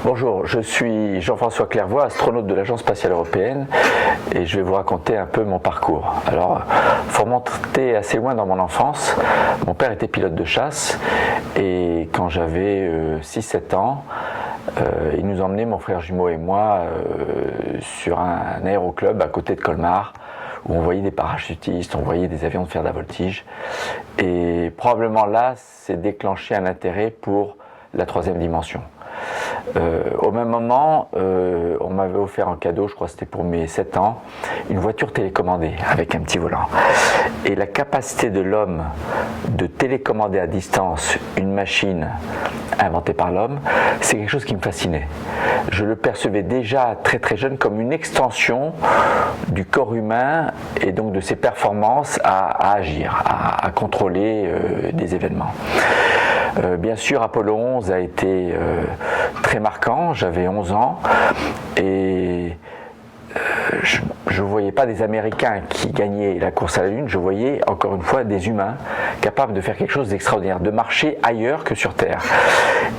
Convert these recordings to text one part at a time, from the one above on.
Bonjour, je suis Jean-François Clairvoy, astronaute de l'Agence spatiale européenne, et je vais vous raconter un peu mon parcours. Alors, faut remonter assez loin dans mon enfance. Mon père était pilote de chasse, et quand j'avais 6-7 ans, il nous emmenait, mon frère jumeau et moi, sur un aéroclub à côté de Colmar, où on voyait des parachutistes, on voyait des avions de faire de la voltige. Et probablement là, c'est déclenché un intérêt pour la troisième dimension. Au même moment, on m'avait offert en cadeau, je crois que c'était pour mes 7 ans, une voiture télécommandée avec un petit volant. Et la capacité de l'homme de télécommander à distance une machine inventée par l'homme, c'est quelque chose qui me fascinait. Je le percevais déjà très très jeune comme une extension du corps humain et donc de ses performances à agir, à contrôler des événements. Bien sûr, Apollo 11 a été très marquant, j'avais 11 ans et je ne voyais pas des Américains qui gagnaient la course à la Lune, je voyais encore une fois des humains capables de faire quelque chose d'extraordinaire, de marcher ailleurs que sur Terre.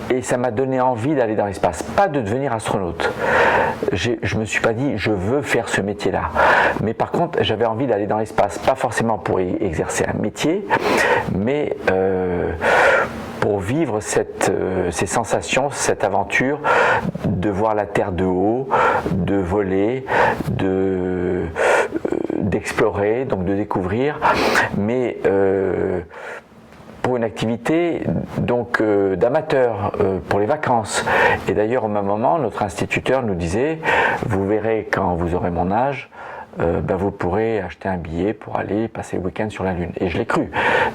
Et ça m'a donné envie d'aller dans l'espace, pas de devenir astronaute. Je ne me suis pas dit je veux faire ce métier-là, mais par contre j'avais envie d'aller dans l'espace, pas forcément pour exercer un métier, mais pour vivre ces sensations, cette aventure de voir la Terre de haut, de voler, d'explorer, donc de découvrir, mais pour une activité donc d'amateur, pour les vacances. Et d'ailleurs au même moment, notre instituteur nous disait, vous verrez quand vous aurez mon âge, vous pourrez acheter un billet pour aller passer le week-end sur la Lune. Et je l'ai cru.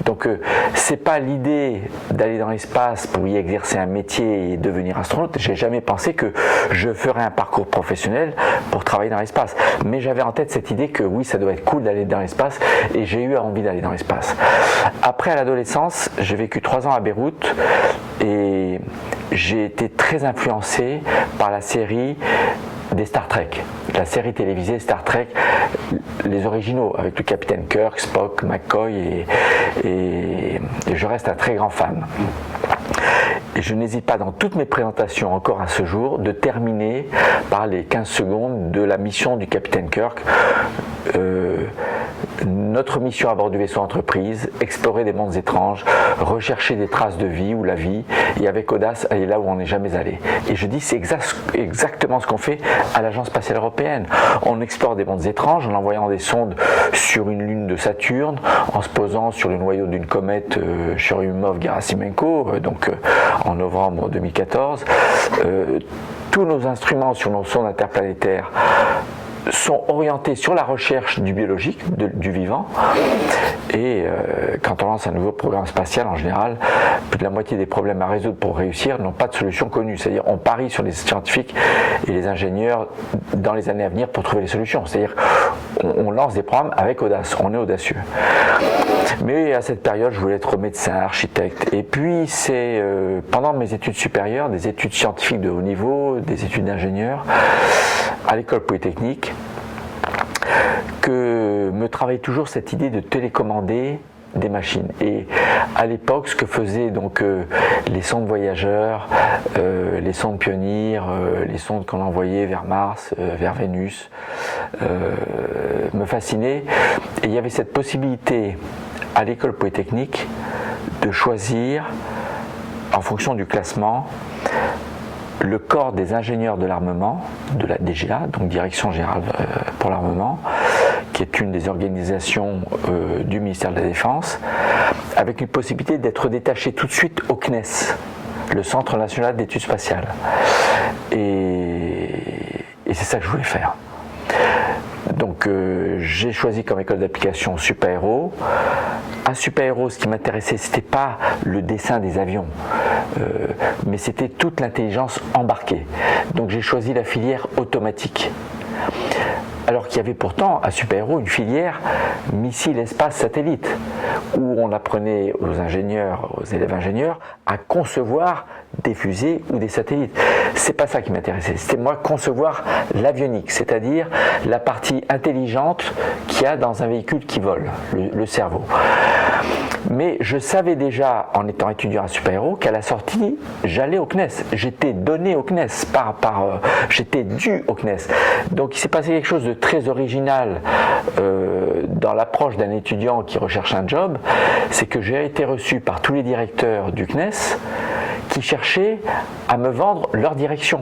Donc c'est pas l'idée d'aller dans l'espace pour y exercer un métier et devenir astronaute. J'ai jamais pensé que je ferais un parcours professionnel pour travailler dans l'espace. Mais j'avais en tête cette idée que oui, ça doit être cool d'aller dans l'espace, et j'ai eu envie d'aller dans l'espace. Après, à l'adolescence, j'ai vécu 3 ans à Beyrouth et j'ai été très influencé par la série des Star Trek, la série télévisée Star Trek, les originaux, avec le capitaine Kirk, Spock, McCoy, et je reste un très grand fan. Et je n'hésite pas dans toutes mes présentations encore à ce jour de terminer par les 15 secondes de la mission du capitaine Kirk. Notre mission à bord du vaisseau Entreprise, explorer des mondes étranges, rechercher des traces de vie ou la vie, et avec audace aller là où on n'est jamais allé. Et je dis c'est exactement ce qu'on fait à l'Agence spatiale européenne. On explore des mondes étranges en envoyant des sondes sur une lune de Saturne, en se posant sur le noyau d'une comète Churyumov-Gerasimenko, en novembre 2014. Tous nos instruments sur nos sondes interplanétaires sont orientés sur la recherche du biologique, du vivant, et quand on lance un nouveau programme spatial, en général, plus de la moitié des problèmes à résoudre pour réussir n'ont pas de solution connue, c'est-à-dire on parie sur les scientifiques et les ingénieurs dans les années à venir pour trouver les solutions, c'est-à-dire on lance des programmes avec audace, on est audacieux. Mais à cette période, je voulais être médecin, architecte, et puis c'est pendant mes études supérieures, des études scientifiques de haut niveau, des études d'ingénieur, à l'école polytechnique, que me travaille toujours cette idée de télécommander des machines. Et à l'époque, ce que faisaient donc les sondes voyageurs, les sondes Pioneer, les sondes qu'on envoyait vers Mars, vers Vénus, me fascinait. Et il y avait cette possibilité à l'école polytechnique de choisir, en fonction du classement, le corps des ingénieurs de l'armement, de la DGA, donc Direction Générale pour l'Armement, qui est une des organisations du ministère de la Défense, avec une possibilité d'être détaché tout de suite au CNES, le Centre National d'Études Spatiales. Et c'est ça que je voulais faire. Donc j'ai choisi comme école d'application Super-Héros. À Super-Héros, ce qui m'intéressait, c'était pas le dessin des avions, mais c'était toute l'intelligence embarquée. Donc j'ai choisi la filière automatique. Alors qu'il y avait pourtant à Super Héros une filière missile espace satellite, où on apprenait aux ingénieurs, aux élèves ingénieurs, à concevoir des fusées ou des satellites. C'est pas ça qui m'intéressait, c'était moi concevoir l'avionique, c'est-à-dire la partie intelligente qu'il y a dans un véhicule qui vole, le cerveau. Mais je savais déjà, en étant étudiant à Super Héros, qu'à la sortie, j'allais au CNES. J'étais donné au CNES, j'étais dû au CNES. Donc il s'est passé quelque chose de très original dans l'approche d'un étudiant qui recherche un job, c'est que j'ai été reçu par tous les directeurs du CNES qui cherchaient à me vendre leur direction.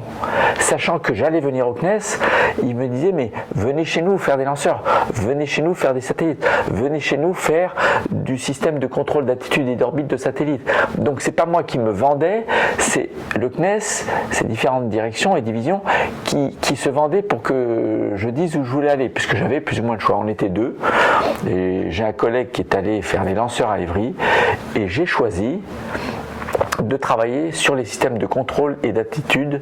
Sachant que j'allais venir au CNES, ils me disaient mais venez chez nous faire des lanceurs, venez chez nous faire des satellites, venez chez nous faire du système de contrôle d'attitude et d'orbite de satellites. Donc c'est pas moi qui me vendais, c'est le CNES, ces différentes directions et divisions qui se vendaient pour que je dise où je voulais aller, puisque j'avais plus ou moins le choix. On était deux, et j'ai un collègue qui est allé faire les lanceurs à Évry, et j'ai choisi de travailler sur les systèmes de contrôle et d'attitude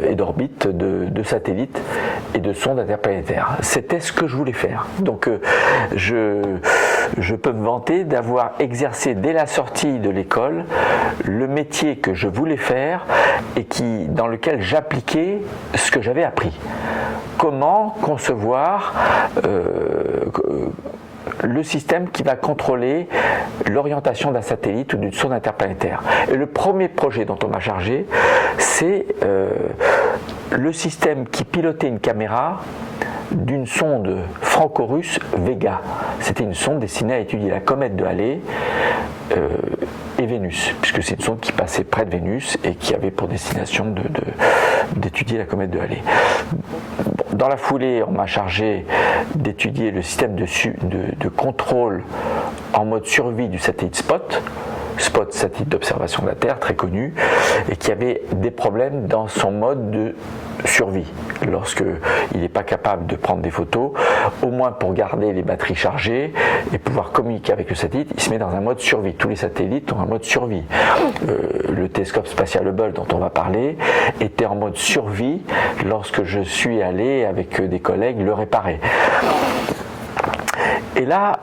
et d'orbite de satellites et de sondes interplanétaires. C'était ce que je voulais faire. Donc je peux me vanter d'avoir exercé dès la sortie de l'école le métier que je voulais faire et dans lequel j'appliquais ce que j'avais appris. Comment concevoir le système qui va contrôler l'orientation d'un satellite ou d'une sonde interplanétaire. Et le premier projet dont on m'a chargé, c'est le système qui pilotait une caméra d'une sonde franco-russe Vega. C'était une sonde destinée à étudier la comète de Halley et Vénus, puisque c'est une sonde qui passait près de Vénus et qui avait pour destination d'étudier la comète de Halley. Dans la foulée, on m'a chargé d'étudier le système de contrôle en mode survie du satellite Spot. Spot, satellite d'observation de la Terre, très connu, et qui avait des problèmes dans son mode de survie. Lorsqu'il n'est pas capable de prendre des photos, au moins pour garder les batteries chargées et pouvoir communiquer avec le satellite, il se met dans un mode survie. Tous les satellites ont un mode survie. Le télescope spatial Hubble dont on va parler était en mode survie lorsque je suis allé avec des collègues le réparer. Et là,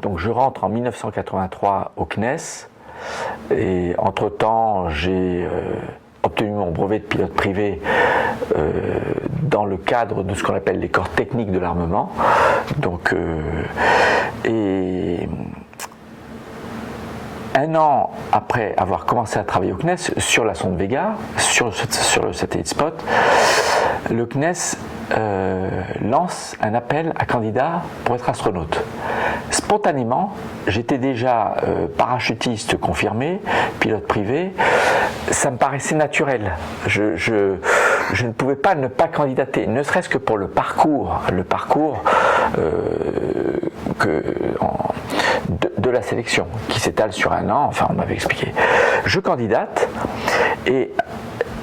donc je rentre en 1983 au CNES, et entre-temps, j'ai obtenu mon brevet de pilote privé dans le cadre de ce qu'on appelle les corps techniques de l'armement. Donc, et un an après avoir commencé à travailler au CNES sur la sonde Vega, sur le satellite Spot, le CNES lance un appel à candidats pour être astronaute. Spontanément, j'étais déjà parachutiste confirmé, pilote privé, ça me paraissait naturel. Je ne pouvais pas ne pas candidater, ne serait-ce que pour le parcours de la sélection, qui s'étale sur un an, enfin on m'avait expliqué. Je candidate, et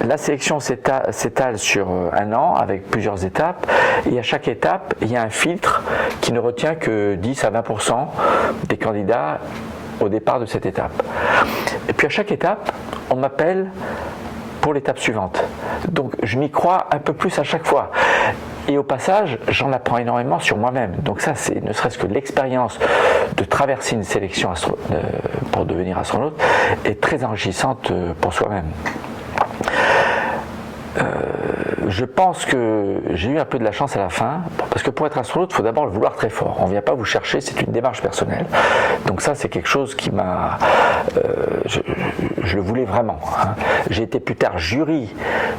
la sélection s'étale sur un an avec plusieurs étapes, et à chaque étape il y a un filtre qui ne retient que 10 à 20% des candidats au départ de cette étape. Et puis à chaque étape on m'appelle pour l'étape suivante. Donc je m'y crois un peu plus à chaque fois. Et au passage, j'en apprends énormément sur moi-même. Donc ça, c'est ne serait-ce que l'expérience de traverser une sélection pour devenir astronaute est très enrichissante pour soi-même. Je pense que j'ai eu un peu de la chance à la fin, parce que pour être astronaute, il faut d'abord le vouloir très fort. On ne vient pas vous chercher, c'est une démarche personnelle. Donc ça, c'est quelque chose qui m'a... je le voulais vraiment. Hein. J'ai été plus tard jury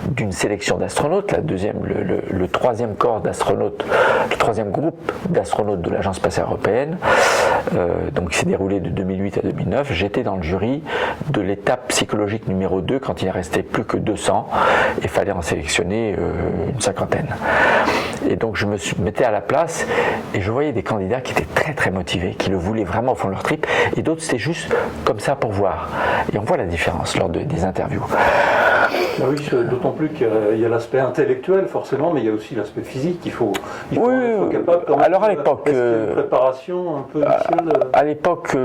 d'une sélection d'astronautes, le troisième corps d'astronautes, le troisième groupe d'astronautes de l'Agence spatiale européenne, donc qui s'est déroulé de 2008 à 2009. J'étais dans le jury de l'étape psychologique numéro 2, quand il en restait plus que 200, et il fallait en sélectionner une cinquantaine. Et donc je me mettais à la place et je voyais des candidats qui étaient très très motivés, qui le voulaient vraiment au fond de leur trip, et d'autres c'était juste comme ça pour voir. Et on voit la différence lors des interviews. Oui, d'autant plus qu'il y a l'aspect intellectuel forcément, mais il y a aussi l'aspect physique. Il faut être capable. Alors à l'époque, une préparation un peu initiale. À l'époque,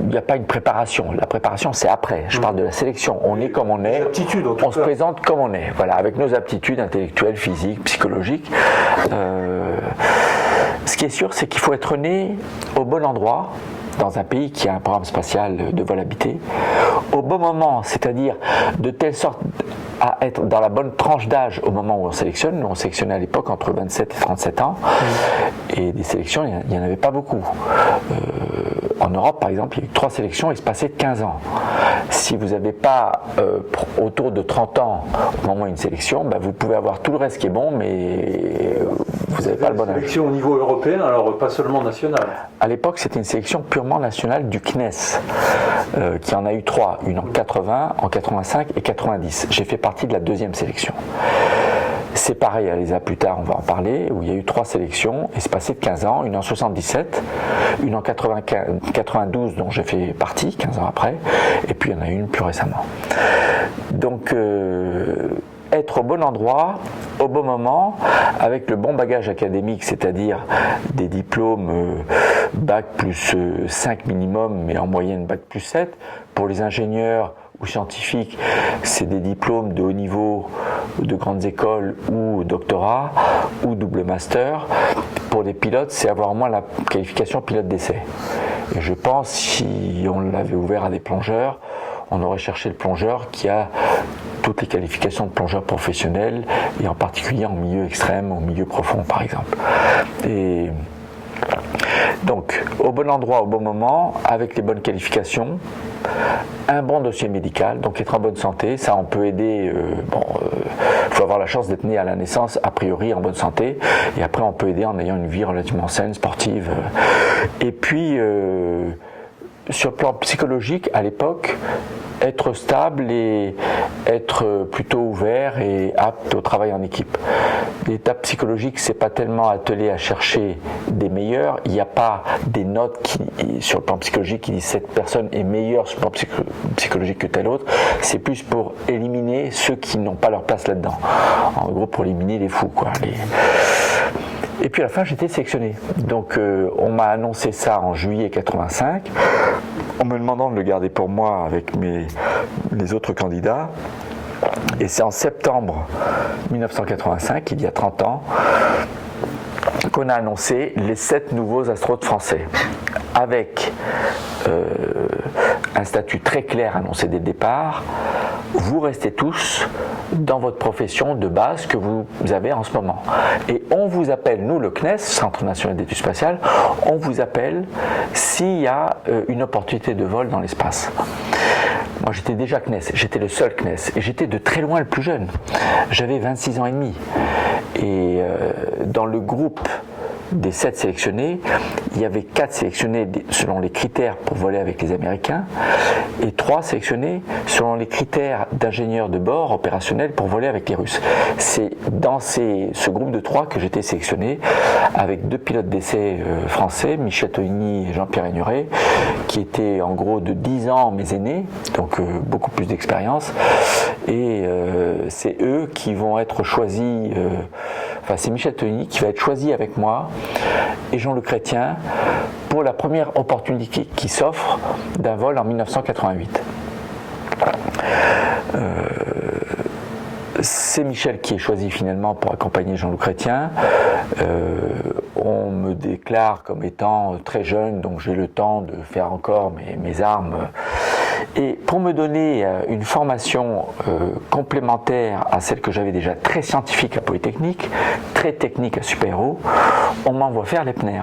il n'y a pas une préparation. La préparation, c'est après. Je parle de la sélection. On est comme on est. Aptitudes, en tout on se présente comme on est. Voilà, avec nos aptitudes intellectuelles, physiques, psychologiques. Ce qui est sûr, c'est qu'il faut être né au bon endroit, dans un pays qui a un programme spatial de vol habité, au bon moment, c'est-à-dire de telle sorte à être dans la bonne tranche d'âge au moment où on sélectionne. Nous, on sélectionnait à l'époque entre 27 et 37 ans, et des sélections, il n'y en avait pas beaucoup. En Europe, par exemple, il y a eu 3 sélections, il se passait 15 ans. Si vous n'avez pas autour de 30 ans au moment d'une sélection, vous pouvez avoir tout le reste qui est bon, mais vous n'avez pas le bon âge. Sélection au niveau européen, alors pas seulement national. À l'époque, c'était une sélection purement nationale du CNES, qui en a eu 3, une en 80, en 85 et 90. J'ai fait partie de la 2e sélection. C'est pareil à l'ESA plus tard, on va en parler, où il y a eu 3 sélections, et c'est passé de 15 ans, une en 77, une en 92 dont j'ai fait partie, 15 ans après, et puis il y en a une plus récemment. Donc, être au bon endroit, au bon moment, avec le bon bagage académique, c'est-à-dire des diplômes bac plus 5 minimum, mais en moyenne bac plus 7. Pour les ingénieurs ou scientifiques, c'est des diplômes de haut niveau, de grandes écoles ou doctorat, ou double master. Pour les pilotes, c'est avoir au moins la qualification pilote d'essai. Et je pense, si on l'avait ouvert à des plongeurs, on aurait cherché le plongeur qui a toutes les qualifications de plongeur professionnel, et en particulier en milieu extrême, au milieu profond par exemple. Et donc, au bon endroit, au bon moment, avec les bonnes qualifications, un bon dossier médical, donc être en bonne santé, ça on peut aider, il faut avoir la chance d'être né à la naissance, a priori en bonne santé, et après on peut aider en ayant une vie relativement saine, sportive. Et puis, sur le plan psychologique, à l'époque, être stable et être plutôt ouvert et apte au travail en équipe. L'étape psychologique, c'est pas tellement attelé à chercher des meilleurs. Il n'y a pas des notes sur le plan psychologique qui disent cette personne est meilleure sur le plan psychologique que telle autre. C'est plus pour éliminer ceux qui n'ont pas leur place là-dedans. En gros, pour éliminer les fous, quoi. Et puis à la fin, j'étais sélectionné. Donc on m'a annoncé ça en juillet 85, en me demandant de le garder pour moi avec les autres candidats. Et c'est en septembre 1985, il y a 30 ans, qu'on a annoncé les 7 nouveaux astronautes français, avec un statut très clair annoncé dès le départ. Vous restez tous dans votre profession de base que vous avez en ce moment. Et on vous appelle, nous le CNES, Centre National d'Études Spatiales, on vous appelle s'il y a une opportunité de vol dans l'espace. Moi j'étais déjà CNES, j'étais le seul CNES, et j'étais de très loin le plus jeune. J'avais 26 ans et demi. Et dans le groupe des 7 sélectionnés, il y avait 4 sélectionnés selon les critères pour voler avec les Américains et 3 sélectionnés selon les critères d'ingénieurs de bord opérationnels pour voler avec les Russes. C'est dans ce groupe de 3 que j'étais sélectionné avec 2 pilotes d'essai français, Michel Tonini et Jean-Pierre Aigneret, qui étaient en gros de 10 ans mes aînés, donc beaucoup plus d'expérience. Et c'est eux qui vont être choisis, c'est Michel Tonini qui va être choisi avec moi et Jean-Luc Chrétien pour la première opportunité qui s'offre d'un vol en 1988. C'est Michel qui est choisi finalement pour accompagner Jean-Luc Chrétien. On me déclare comme étant très jeune, donc j'ai le temps de faire encore mes armes. Et pour me donner une formation complémentaire à celle que j'avais déjà très scientifique à Polytechnique, très technique à Super-Héros, on m'envoie faire l'EPNER.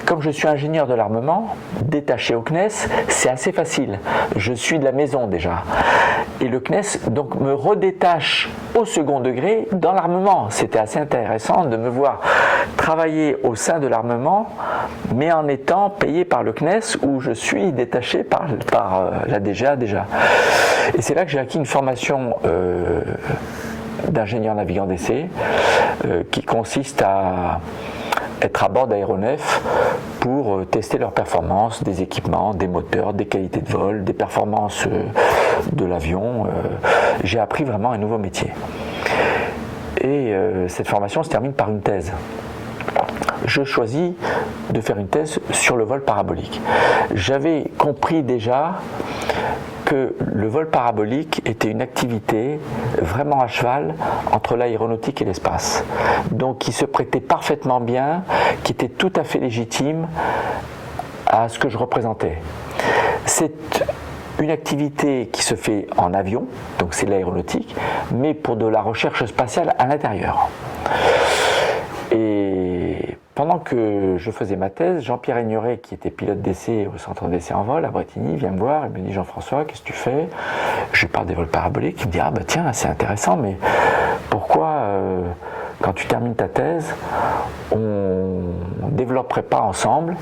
Comme je suis ingénieur de l'armement, détaché au CNES, c'est assez facile. Je suis de la maison déjà. Et le CNES donc me redétache au second degré dans l'armement. C'était assez intéressant de me voir travailler au sein de l'armement, mais en étant payé par le CNES où je suis détaché par la DGA déjà. Et c'est là que j'ai acquis une formation d'ingénieur navigant d'essai qui consiste à être à bord d'aéronefs pour tester leurs performances, des équipements, des moteurs, des qualités de vol, des performances de l'avion. J'ai appris vraiment un nouveau métier. Et cette formation se termine par une thèse. Je choisis de faire une thèse sur le vol parabolique. J'avais compris déjà que le vol parabolique était une activité vraiment à cheval entre l'aéronautique et l'espace. Donc qui se prêtait parfaitement bien, qui était tout à fait légitime à ce que je représentais. C'est une activité qui se fait en avion, donc c'est l'aéronautique, mais pour de la recherche spatiale à l'intérieur. Et pendant que je faisais ma thèse, Jean-Pierre Aignoret, qui était pilote d'essai au centre d'essai en vol à Brétigny, vient me voir et me dit: Jean-François, qu'est-ce que tu fais? Je lui parle des vols paraboliques. Il me dit: ah bah tiens, c'est intéressant, mais pourquoi quand tu termines ta thèse, on ne développerait pas ensemble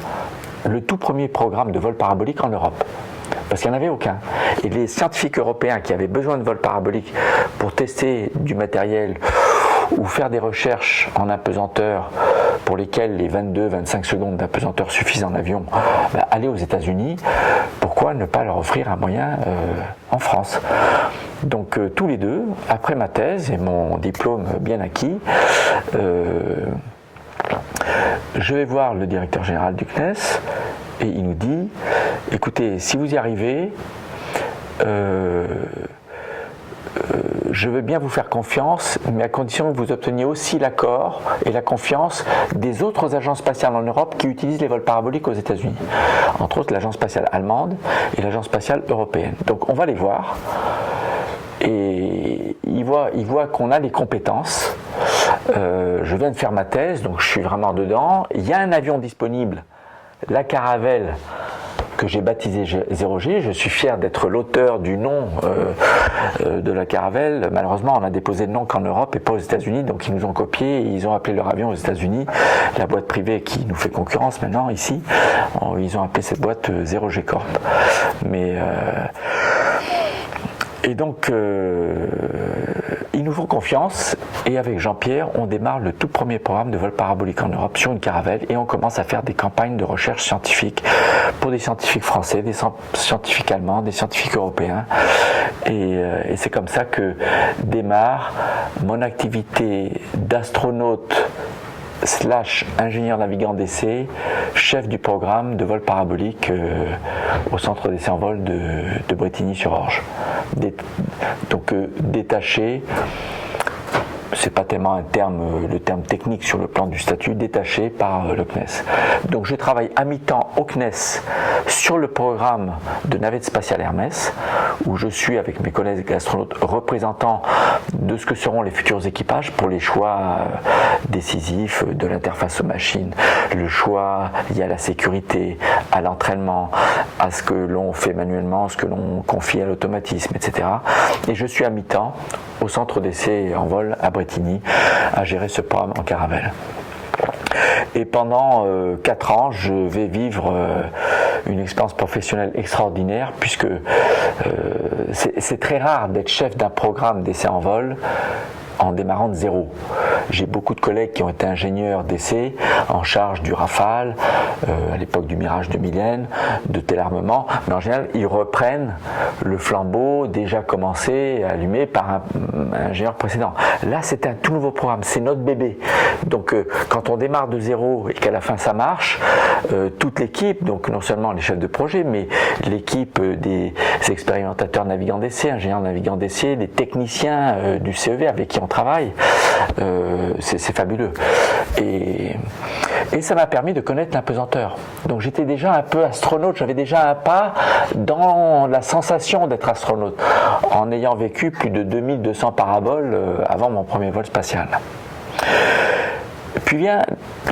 le tout premier programme de vol parabolique en Europe? Parce qu'il n'y en avait aucun. Et les scientifiques européens qui avaient besoin de vols paraboliques pour tester du matériel ou faire des recherches en apesanteur pour lesquelles les 22-25 secondes d'apesanteur suffisent en avion, aller aux États-Unis, pourquoi ne pas leur offrir un moyen en France? Donc tous les deux, après ma thèse et mon diplôme bien acquis, je vais voir le directeur général du CNES et il nous dit: écoutez, si vous y arrivez, je veux bien vous faire confiance, mais à condition que vous obteniez aussi l'accord et la confiance des autres agences spatiales en Europe qui utilisent les vols paraboliques aux États-Unis. Entre autres l'agence spatiale allemande et l'agence spatiale européenne. Donc on va les voir et ils voient qu'on a les compétences. Je viens de faire ma thèse, donc je suis vraiment dedans. Il y a un avion disponible, la Caravelle, que j'ai baptisé 0G. Je suis fier d'être l'auteur du nom de la Caravelle. Malheureusement, on a déposé le nom qu'en Europe et pas aux États-Unis, donc ils nous ont copié et ils ont appelé leur avion aux États-Unis. La boîte privée qui nous fait concurrence maintenant ici, ils ont appelé cette boîte 0G Corp. Et donc, ils nous font confiance et avec Jean-Pierre, on démarre le tout premier programme de vol parabolique en Europe sur une Caravelle et on commence à faire des campagnes de recherche scientifique pour des scientifiques français, des scientifiques allemands, des scientifiques européens. Et c'est comme ça que démarre mon activité d'astronaute / ingénieur navigant d'essai, chef du programme de vol parabolique au centre d'essai en vol de Brétigny-sur-Orge. Donc détaché, c'est pas tellement le terme technique sur le plan du statut, détaché par le CNES. Donc je travaille à mi-temps au CNES sur le programme de navette spatiale Hermès, où je suis avec mes collègues astronautes représentants de ce que seront les futurs équipages pour les choix décisifs de l'interface aux machines, le choix lié à la sécurité, à l'entraînement, à ce que l'on fait manuellement, ce que l'on confie à l'automatisme, etc. Et je suis à mi-temps au centre d'essai en vol à Brétigny à gérer ce programme en Caravelle. Et pendant 4 ans, je vais vivre une expérience professionnelle extraordinaire puisque c'est très rare d'être chef d'un programme d'essai en vol en démarrant de zéro. J'ai beaucoup de collègues qui ont été ingénieurs d'essai en charge du Rafale, à l'époque du Mirage de Mylène, de tel armement, mais en général ils reprennent le flambeau déjà commencé, allumé par un ingénieur précédent. Là c'est un tout nouveau programme, c'est notre bébé. Donc quand on démarre de zéro et qu'à la fin ça marche, toute l'équipe, donc non seulement les chefs de projet, mais l'équipe des expérimentateurs navigants d'essai, ingénieurs navigants d'essai, les techniciens du CEV avec qui on travaille, c'est fabuleux. Et ça m'a permis de connaître l'apesanteur. Donc j'étais déjà un peu astronaute, j'avais déjà un pas dans la sensation d'être astronaute, en ayant vécu plus de 2200 paraboles avant mon premier vol spatial. Puis vient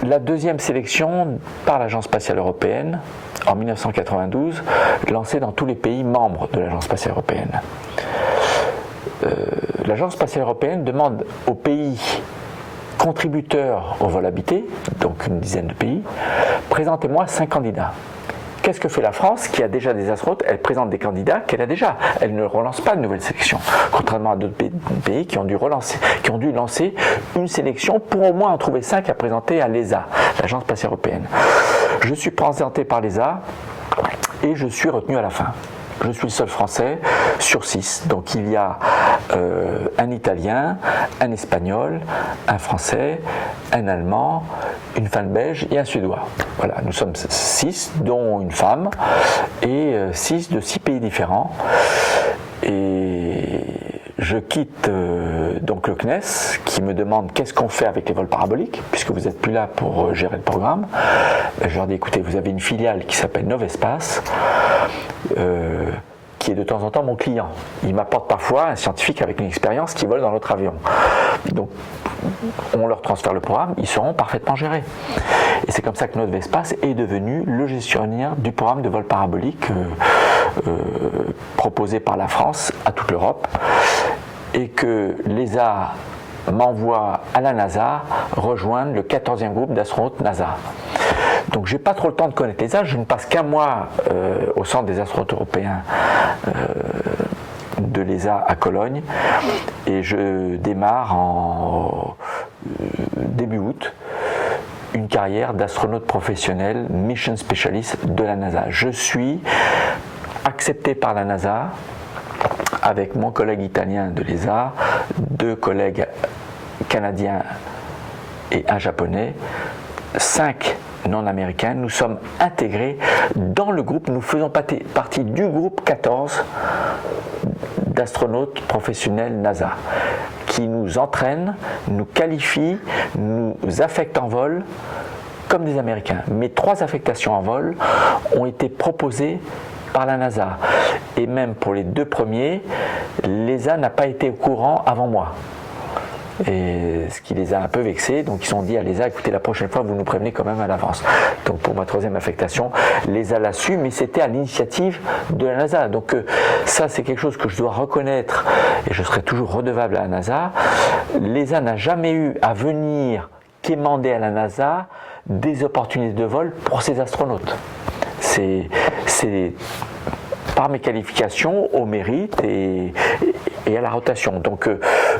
la deuxième sélection par l'Agence spatiale européenne, en 1992, lancée dans tous les pays membres de l'Agence spatiale européenne. L'Agence spatiale européenne demande aux pays contributeurs au vol habité, donc une dizaine de pays, présentez-moi 5 candidats. Qu'est-ce que fait la France qui a déjà des astronautes? Elle présente des candidats qu'elle a déjà. Elle ne relance pas de nouvelle sélection, contrairement à d'autres pays qui ont dû lancer une sélection pour au moins en trouver 5 à présenter à l'ESA, l'Agence spatiale européenne. Je suis présenté par l'ESA et je suis retenu à la fin. Je suis le seul Français sur 6. Donc il y a un Italien, un Espagnol, un Français, un Allemand, une femme belge et un Suédois. Voilà, nous sommes 6, dont une femme, et 6 de 6 pays différents. Et je quitte donc le CNES qui me demande qu'est-ce qu'on fait avec les vols paraboliques, puisque vous n'êtes plus là pour gérer le programme. Je leur dis écoutez, vous avez une filiale qui s'appelle Novespace, qui est de temps en temps mon client. Il m'apporte parfois un scientifique avec une expérience qui vole dans notre avion. Donc on leur transfère le programme, ils seront parfaitement gérés. Et c'est comme ça que Novespace est devenu le gestionnaire du programme de vol parabolique proposé par la France à toute l'Europe, et que l'ESA m'envoie à la NASA rejoindre le 14e groupe d'astronautes NASA. Donc j'ai pas trop le temps de connaître l'ESA, je ne passe qu'un mois au centre des astronautes européens de l'ESA à Cologne, et je démarre en début août une carrière d'astronaute professionnel, mission specialist de la NASA. Je suis accepté par la NASA avec mon collègue italien de l'ESA, 2 collègues canadiens et un japonais, 5 non-américains. Nous sommes intégrés dans le groupe, nous faisons partie du groupe 14 d'astronautes professionnels NASA, qui nous entraînent, nous qualifient, nous affectent en vol comme des Américains. Mes 3 affectations en vol ont été proposées par la NASA. Et même pour les 2 premiers, l'ESA n'a pas été au courant avant moi. Et ce qui les a un peu vexés, donc ils se sont dit à l'ESA, écoutez, la prochaine fois vous nous prévenez quand même à l'avance. Donc pour ma 3e affectation, l'ESA l'a su, mais c'était à l'initiative de la NASA. Donc ça c'est quelque chose que je dois reconnaître, et je serai toujours redevable à la NASA. L'ESA n'a jamais eu à venir quémander à la NASA des opportunités de vol pour ses astronautes. C'est par mes qualifications, au mérite et à la rotation. Donc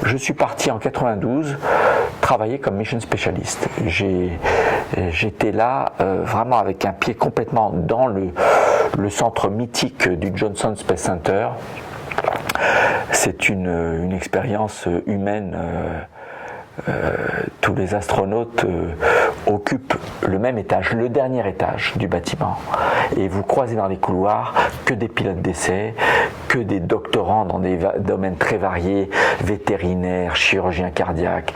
je suis parti en 92 travailler comme mission specialist. J'étais là vraiment avec un pied complètement dans le centre mythique du Johnson Space Center. C'est une expérience humaine. Tous les astronautes occupent le même étage, le dernier étage du bâtiment, et vous croisez dans les couloirs que des pilotes d'essai, que des doctorants dans des domaines très variés, vétérinaires, chirurgiens cardiaques,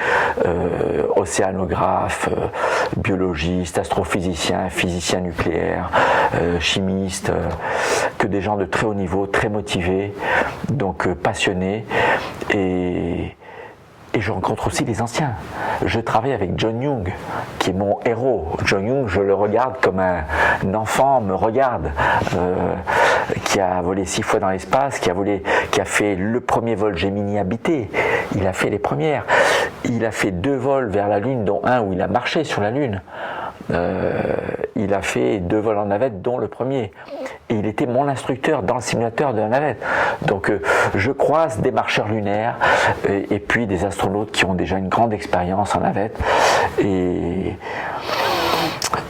océanographes, biologistes, astrophysiciens, physiciens nucléaires, chimistes, que des gens de très haut niveau, très motivés, donc passionnés, et je rencontre aussi les anciens. Je travaille avec John Young, qui est mon héros. John Young, je le regarde comme un enfant me regarde, qui a volé 6 fois dans l'espace, qui a fait le premier vol Gemini habité. Il a fait les premières. Il a fait 2 vols vers la Lune, dont un où il a marché sur la Lune. Il a fait 2 vols en navette, dont le premier. Et il était mon instructeur dans le simulateur de la navette. Donc je croise des marcheurs lunaires et puis des astronautes qui ont déjà une grande expérience en navette. Et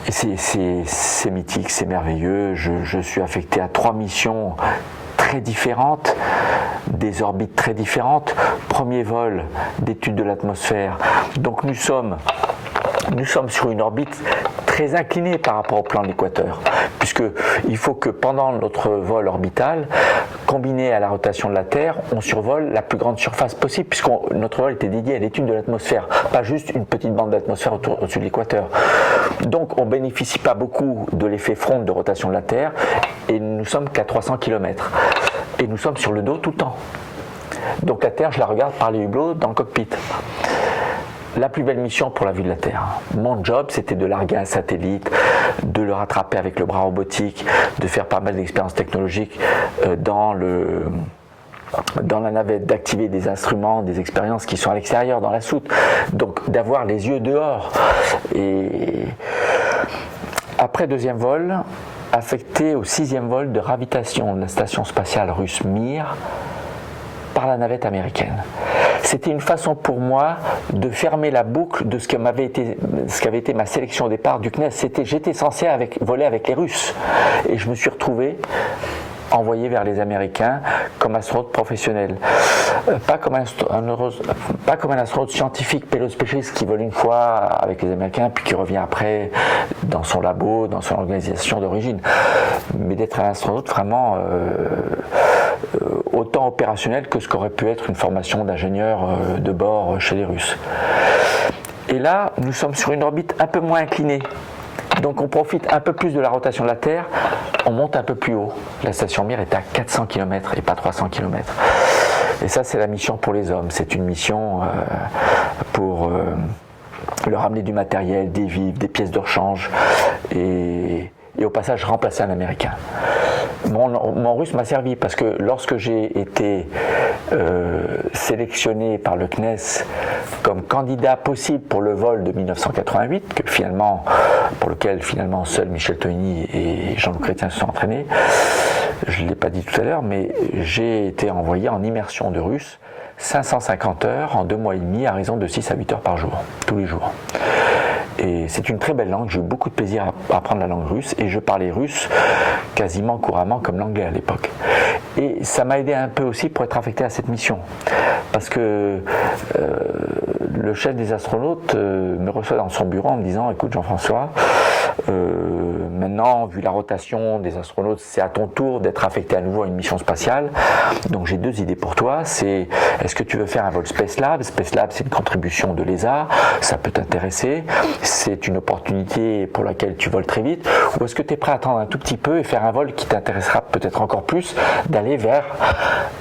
c'est mythique, c'est merveilleux. Je suis affecté à 3 missions très différentes, des orbites très différentes. Premier vol d'étude de l'atmosphère. Donc nous sommes sur une orbite très inclinée par rapport au plan de l'équateur, puisqu'il faut que pendant notre vol orbital, combiné à la rotation de la Terre, on survole la plus grande surface possible, puisque notre vol était dédié à l'étude de l'atmosphère, pas juste une petite bande d'atmosphère au-dessus de l'équateur. Donc on ne bénéficie pas beaucoup de l'effet fronde de rotation de la Terre, et nous sommes qu'à 300 km. Et nous sommes sur le dos tout le temps. Donc la Terre, je la regarde par les hublots dans le cockpit. La plus belle mission pour la vue de la Terre. Mon job, c'était de larguer un satellite, de le rattraper avec le bras robotique, de faire pas mal d'expériences technologiques dans la navette, d'activer des instruments, des expériences qui sont à l'extérieur, dans la soute. Donc d'avoir les yeux dehors. Et après 2e vol, affecté au 6e vol de ravitations de la station spatiale russe Mir par la navette américaine. C'était une façon pour moi de fermer la boucle de ce qu'avait été ma sélection au départ du CNES. J'étais censé voler avec les Russes, et je me suis retrouvé envoyé vers les Américains comme astronaute professionnel. Pas comme un astronaute scientifique, pilote spécialiste qui vole une fois avec les Américains puis qui revient après dans son labo, dans son organisation d'origine, mais d'être un astronaute vraiment autant opérationnel que ce qu'aurait pu être une formation d'ingénieur de bord chez les Russes. Et là, nous sommes sur une orbite un peu moins inclinée. Donc on profite un peu plus de la rotation de la Terre, on monte un peu plus haut. La station Mir est à 400 km et pas 300 km. Et ça, c'est la mission pour les hommes. C'est une mission pour leur amener du matériel, des vivres, des pièces de rechange et au passage remplacer un Américain. Mon russe m'a servi parce que lorsque j'ai été sélectionné par le CNES comme candidat possible pour le vol de 1988, pour lequel finalement seul Michel Tonini et Jean-Luc Chrétien se sont entraînés, je ne l'ai pas dit tout à l'heure, mais j'ai été envoyé en immersion de russe 550 heures en 2 mois et demi à raison de 6 à 8 heures par jour, tous les jours. Et c'est une très belle langue, j'ai eu beaucoup de plaisir à apprendre la langue russe et je parlais russe quasiment couramment comme l'anglais à l'époque. Et ça m'a aidé un peu aussi pour être affecté à cette mission. Parce que le chef des astronautes me reçoit dans son bureau en me disant « Écoute Jean-François, maintenant, vu la rotation des astronautes, c'est à ton tour d'être affecté à nouveau à une mission spatiale. Donc j'ai 2 idées pour toi. C'est est-ce que tu veux faire un vol Space Lab ? Space Lab, c'est une contribution de l'ESA, ça peut t'intéresser. C'est une opportunité pour laquelle tu voles très vite. Ou est-ce que tu es prêt à attendre un tout petit peu et faire un vol qui t'intéressera peut-être encore plus, d'aller vers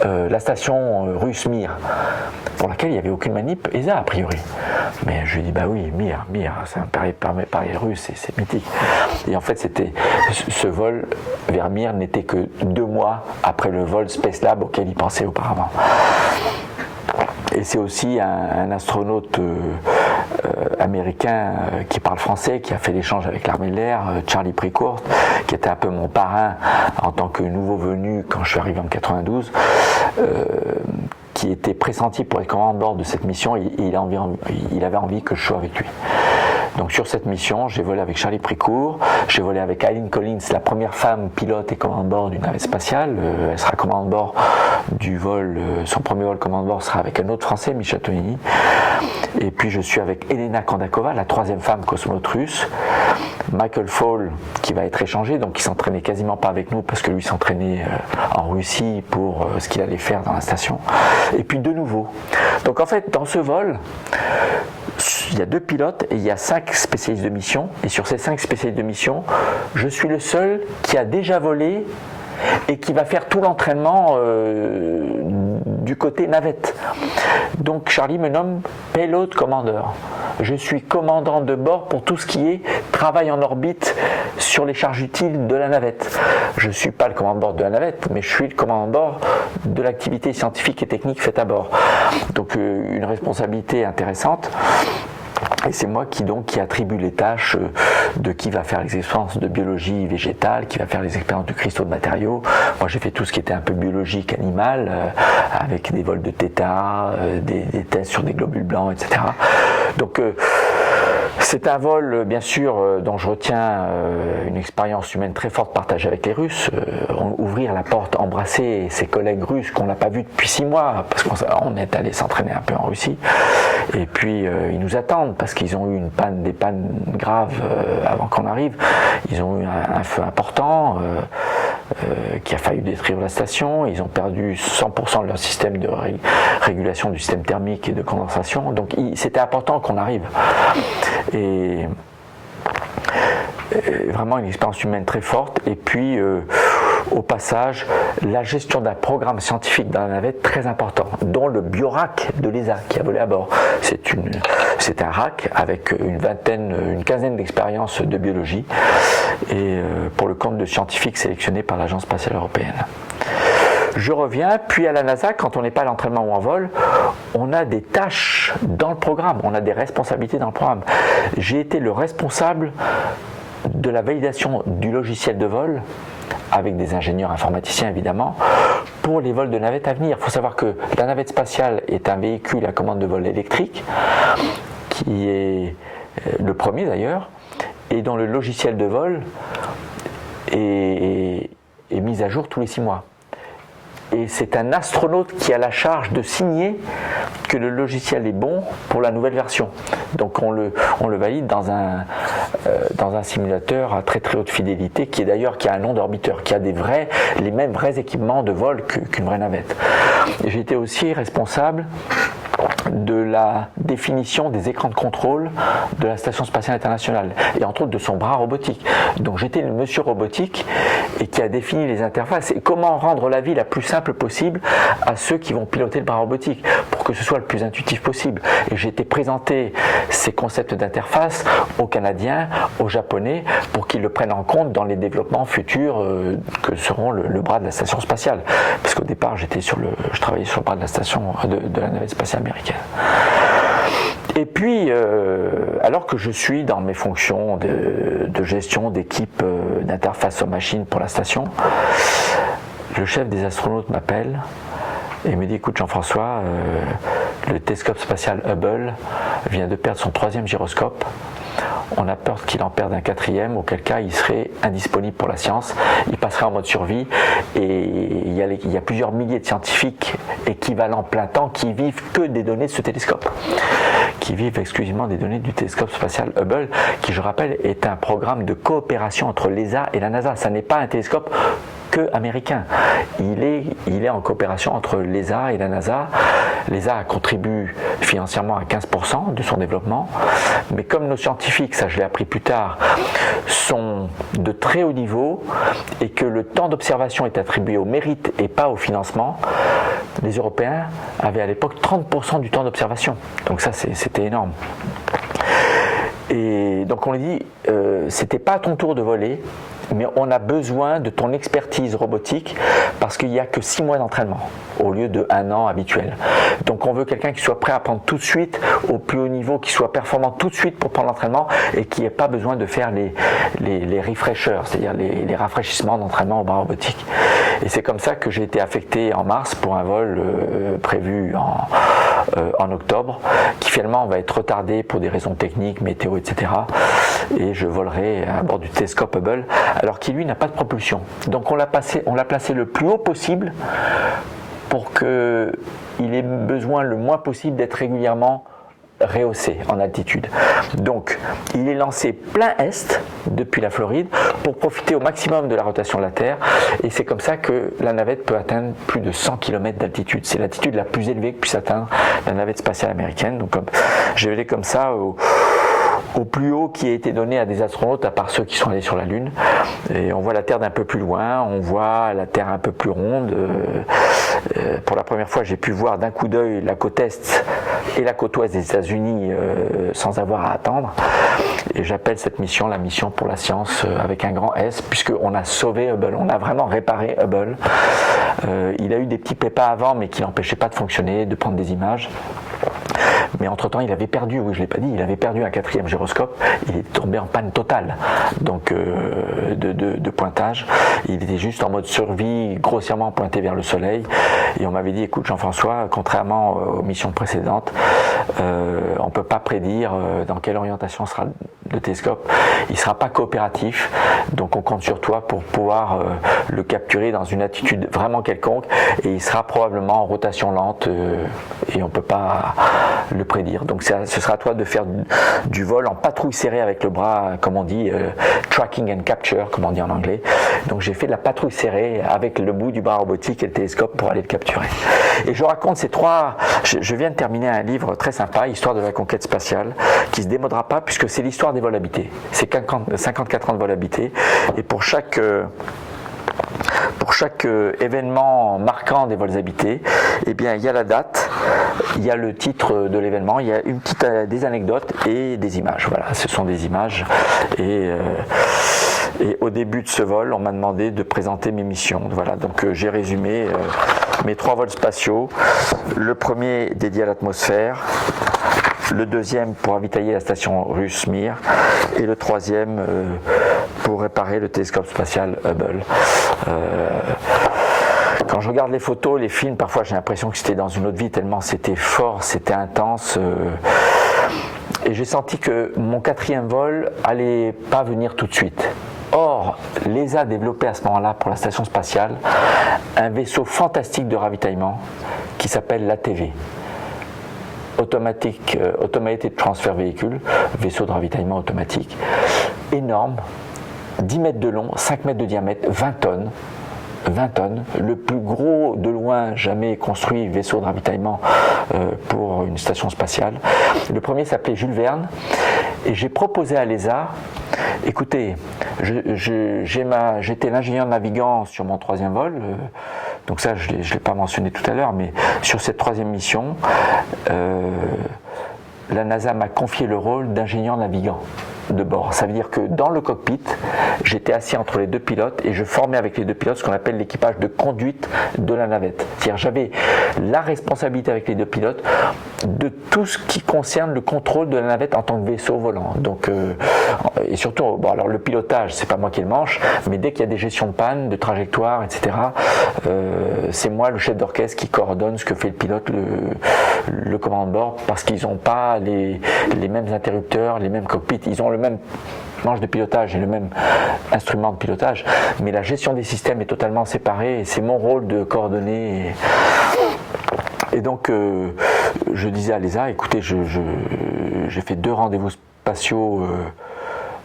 la station russe Mir, pour laquelle il n'y avait aucune manip ESA a priori. Mais je lui ai dit, bah oui, Mir, c'est un pari russe, c'est mythique. Et en fait, ce vol vers Mir n'était que 2 mois après le vol Space Lab auquel il pensait auparavant. Et c'est aussi un astronaute américain qui parle français, qui a fait l'échange avec l'armée de l'air, Charlie Precourt, qui était un peu mon parrain en tant que nouveau venu quand je suis arrivé en 92, qui était pressenti pour être commandant de bord de cette mission et il avait envie que je sois avec lui. Donc sur cette mission, j'ai volé avec Charlie Precourt, j'ai volé avec Eileen Collins, la première femme pilote et commandant de bord d'une navette spatiale. Elle sera commandant de bord du vol, son premier vol commandant de bord sera avec un autre Français, Michel Tonini. Et puis je suis avec Elena Kondakova, la 3e femme cosmonaute russe. Michael Fall, qui va être échangé, donc il s'entraînait quasiment pas avec nous parce que lui s'entraînait en Russie pour ce qu'il allait faire dans la station. Et puis de nouveau. Donc en fait, dans ce vol, il y a 2 pilotes et il y a 5 spécialistes de mission. Et sur ces 5 spécialistes de mission, je suis le seul qui a déjà volé et qui va faire tout l'entraînement du côté navette. Donc Charlie me nomme payload commander. Je suis commandant de bord pour tout ce qui est travail en orbite sur les charges utiles de la navette. Je ne suis pas le commandant de bord de la navette, mais je suis le commandant de bord de l'activité scientifique et technique faite à bord. Donc une responsabilité intéressante. Et c'est moi qui attribue les tâches de qui va faire les expériences de biologie végétale, qui va faire les expériences de cristaux de matériaux. Moi j'ai fait tout ce qui était un peu biologique animal, avec des vols de θ, des tests sur des globules blancs, etc. Donc c'est un vol, bien sûr, dont je retiens une expérience humaine très forte partagée avec les Russes. Ouvrir la porte, embrasser ses collègues russes qu'on n'a pas vus depuis 6 mois, parce qu'on est allé s'entraîner un peu en Russie. Et puis, ils nous attendent, parce qu'ils ont eu des pannes graves avant qu'on arrive. Ils ont eu un feu important qui a failli détruire la station. Ils ont perdu 100% de leur système de régulation du système thermique et de condensation. Donc, c'était important qu'on arrive. Et vraiment une expérience humaine très forte. Et puis au passage, la gestion d'un programme scientifique dans la navette très important, dont le biorack de l'ESA qui a volé à bord. C'est un rack avec une quinzaine d'expériences de biologie et pour le compte de scientifiques sélectionnés par l'Agence spatiale européenne. Je reviens, puis à la NASA, quand on n'est pas à l'entraînement ou en vol, on a des tâches dans le programme, on a des responsabilités dans le programme. J'ai été le responsable de la validation du logiciel de vol, avec des ingénieurs informaticiens évidemment, pour les vols de navettes à venir. Il faut savoir que la navette spatiale est un véhicule à commande de vol électrique, qui est le premier d'ailleurs, et dont le logiciel de vol est est mise à jour tous les 6 mois. Et c'est un astronaute qui a la charge de signer que le logiciel est bon pour la nouvelle version. Donc on le valide dans un simulateur à très très haute fidélité, qui a un nom d'orbiteur, qui a les mêmes vrais équipements de vol qu'une vraie navette. J'ai été aussi responsable de la définition des écrans de contrôle de la Station Spatiale Internationale, et entre autres de son bras robotique. Donc j'étais le monsieur robotique et qui a défini les interfaces et comment rendre la vie la plus simple possible à ceux qui vont piloter le bras robotique pour que ce soit le plus intuitif possible. Et j'ai été présenter ces concepts d'interface aux Canadiens, aux Japonais, pour qu'ils le prennent en compte dans les développements futurs que seront le bras de la Station Spatiale. Parce qu'au départ, je travaillais sur le bras de la station de la navette spatiale américaine. Et puis, alors que je suis dans mes fonctions de gestion d'équipe d'interface aux machines pour la station, le chef des astronautes m'appelle et me dit: écoute Jean-François, le télescope spatial Hubble vient de perdre son 3e gyroscope. On a peur qu'il en perde un 4e, auquel cas il serait indisponible pour la science, il passerait en mode survie, et il y a plusieurs milliers de scientifiques équivalents plein temps qui vivent que des données de ce télescope, qui vivent exclusivement des données du télescope spatial Hubble, qui, je rappelle, est un programme de coopération entre l'ESA et la NASA. Ça n'est pas un télescope américain. Il est en coopération entre l'ESA et la NASA. L'ESA contribue financièrement à 15% de son développement, mais comme nos scientifiques, ça je l'ai appris plus tard, sont de très haut niveau et que le temps d'observation est attribué au mérite et pas au financement, les Européens avaient à l'époque 30% du temps d'observation. Donc ça c'était énorme. Et donc on lui dit, c'était pas à ton tour de voler, mais on a besoin de ton expertise robotique parce qu'il n'y a que 6 mois d'entraînement au lieu de 1 an habituel. Donc on veut quelqu'un qui soit prêt à prendre tout de suite au plus haut niveau, qui soit performant tout de suite pour prendre l'entraînement et qui n'ait pas besoin de faire les refreshers, c'est-à-dire les rafraîchissements d'entraînement au bras robotique. Et c'est comme ça que j'ai été affecté en mars pour un vol prévu en octobre, qui finalement va être retardé pour des raisons techniques, météo, etc. Et je volerai à bord du télescope Hubble, alors qu'il lui n'a pas de propulsion. Donc on l'a placé le plus haut possible pour qu'il ait besoin le moins possible d'être régulièrement rehaussé en altitude. Donc il est lancé plein est depuis la Floride pour profiter au maximum de la rotation de la Terre, et c'est comme ça que la navette peut atteindre plus de 100 km d'altitude. C'est l'altitude la plus élevée que puisse atteindre la navette spatiale américaine. Donc j'ai allé comme ça au plus haut qui a été donné à des astronautes, à part ceux qui sont allés sur la Lune. Et on voit la Terre d'un peu plus loin, on voit la Terre un peu plus ronde. Pour la première fois, j'ai pu voir d'un coup d'œil la côte Est et la côte Ouest des États-Unis sans avoir à attendre. Et j'appelle cette mission la mission pour la science avec un grand S, puisqu'on a sauvé Hubble, on a vraiment réparé Hubble. Il a eu des petits pépins avant, mais qui n'empêchaient pas de fonctionner, de prendre des images. Mais entre-temps, il avait perdu, oui je ne l'ai pas dit, il avait perdu un 4e gyroscope, il est tombé en panne totale, donc de pointage. Il était juste en mode survie, grossièrement pointé vers le soleil, et on m'avait dit, écoute Jean-François, contrairement aux missions précédentes, on ne peut pas prédire dans quelle orientation sera le télescope, il ne sera pas coopératif, donc on compte sur toi pour pouvoir le capturer dans une attitude vraiment quelconque, et il sera probablement en rotation lente, et on ne peut pas le prédire. Donc ce sera à toi de faire du vol en patrouille serrée avec le bras, comme on dit, tracking and capture, comme on dit en anglais. Donc j'ai fait de la patrouille serrée avec le bout du bras robotique et le télescope pour aller le capturer. Et je raconte ces trois... Je viens de terminer un livre très sympa, Histoire de la conquête spatiale, qui ne se démodera pas puisque c'est l'histoire des vols habités. C'est 54 ans de vol habité, et pour chaque événement marquant des vols habités, eh bien, il y a la date, il y a le titre de l'événement, il y a des anecdotes et des images. Voilà, ce sont des images. Et au début de ce vol, on m'a demandé de présenter mes missions. Voilà, donc j'ai résumé mes 3 vols spatiaux. Le premier dédié à l'atmosphère, le deuxième pour ravitailler la station russe Mir, et le troisième pour réparer le télescope spatial Hubble. Quand je regarde les photos, les films, parfois j'ai l'impression que c'était dans une autre vie, tellement c'était fort, c'était intense. Et j'ai senti que mon 4e vol allait pas venir tout de suite. Or, l'ESA a développé à ce moment-là pour la station spatiale un vaisseau fantastique de ravitaillement qui s'appelle l'ATV. Automated Transfer Vehicle, vaisseau de ravitaillement automatique, énorme, 10 mètres de long, 5 mètres de diamètre, 20 tonnes, le plus gros de loin jamais construit vaisseau de ravitaillement pour une station spatiale. Le premier s'appelait Jules Verne et j'ai proposé à l'ESA, écoutez, j'étais l'ingénieur navigant sur mon 3e vol, donc ça je ne l'ai pas mentionné tout à l'heure, mais sur cette 3e mission, la NASA m'a confié le rôle d'ingénieur navigant de bord. Ça veut dire que dans le cockpit, j'étais assis entre les 2 pilotes et je formais avec les 2 pilotes ce qu'on appelle l'équipage de conduite de la navette. C'est-à-dire j'avais la responsabilité avec les 2 pilotes de tout ce qui concerne le contrôle de la navette en tant que vaisseau volant. Donc, et surtout, bon, alors le pilotage, c'est pas moi qui le manche, mais dès qu'il y a des gestions de panne, de trajectoire, etc., c'est moi, le chef d'orchestre, qui coordonne ce que fait le pilote, le commandant de bord, parce qu'ils n'ont pas les mêmes interrupteurs, les mêmes cockpits. Ils ont le même manche de pilotage et le même instrument de pilotage, mais la gestion des systèmes est totalement séparée et c'est mon rôle de coordonner. Et donc, je disais à l'ESA, écoutez, j'ai fait 2 rendez-vous spatiaux,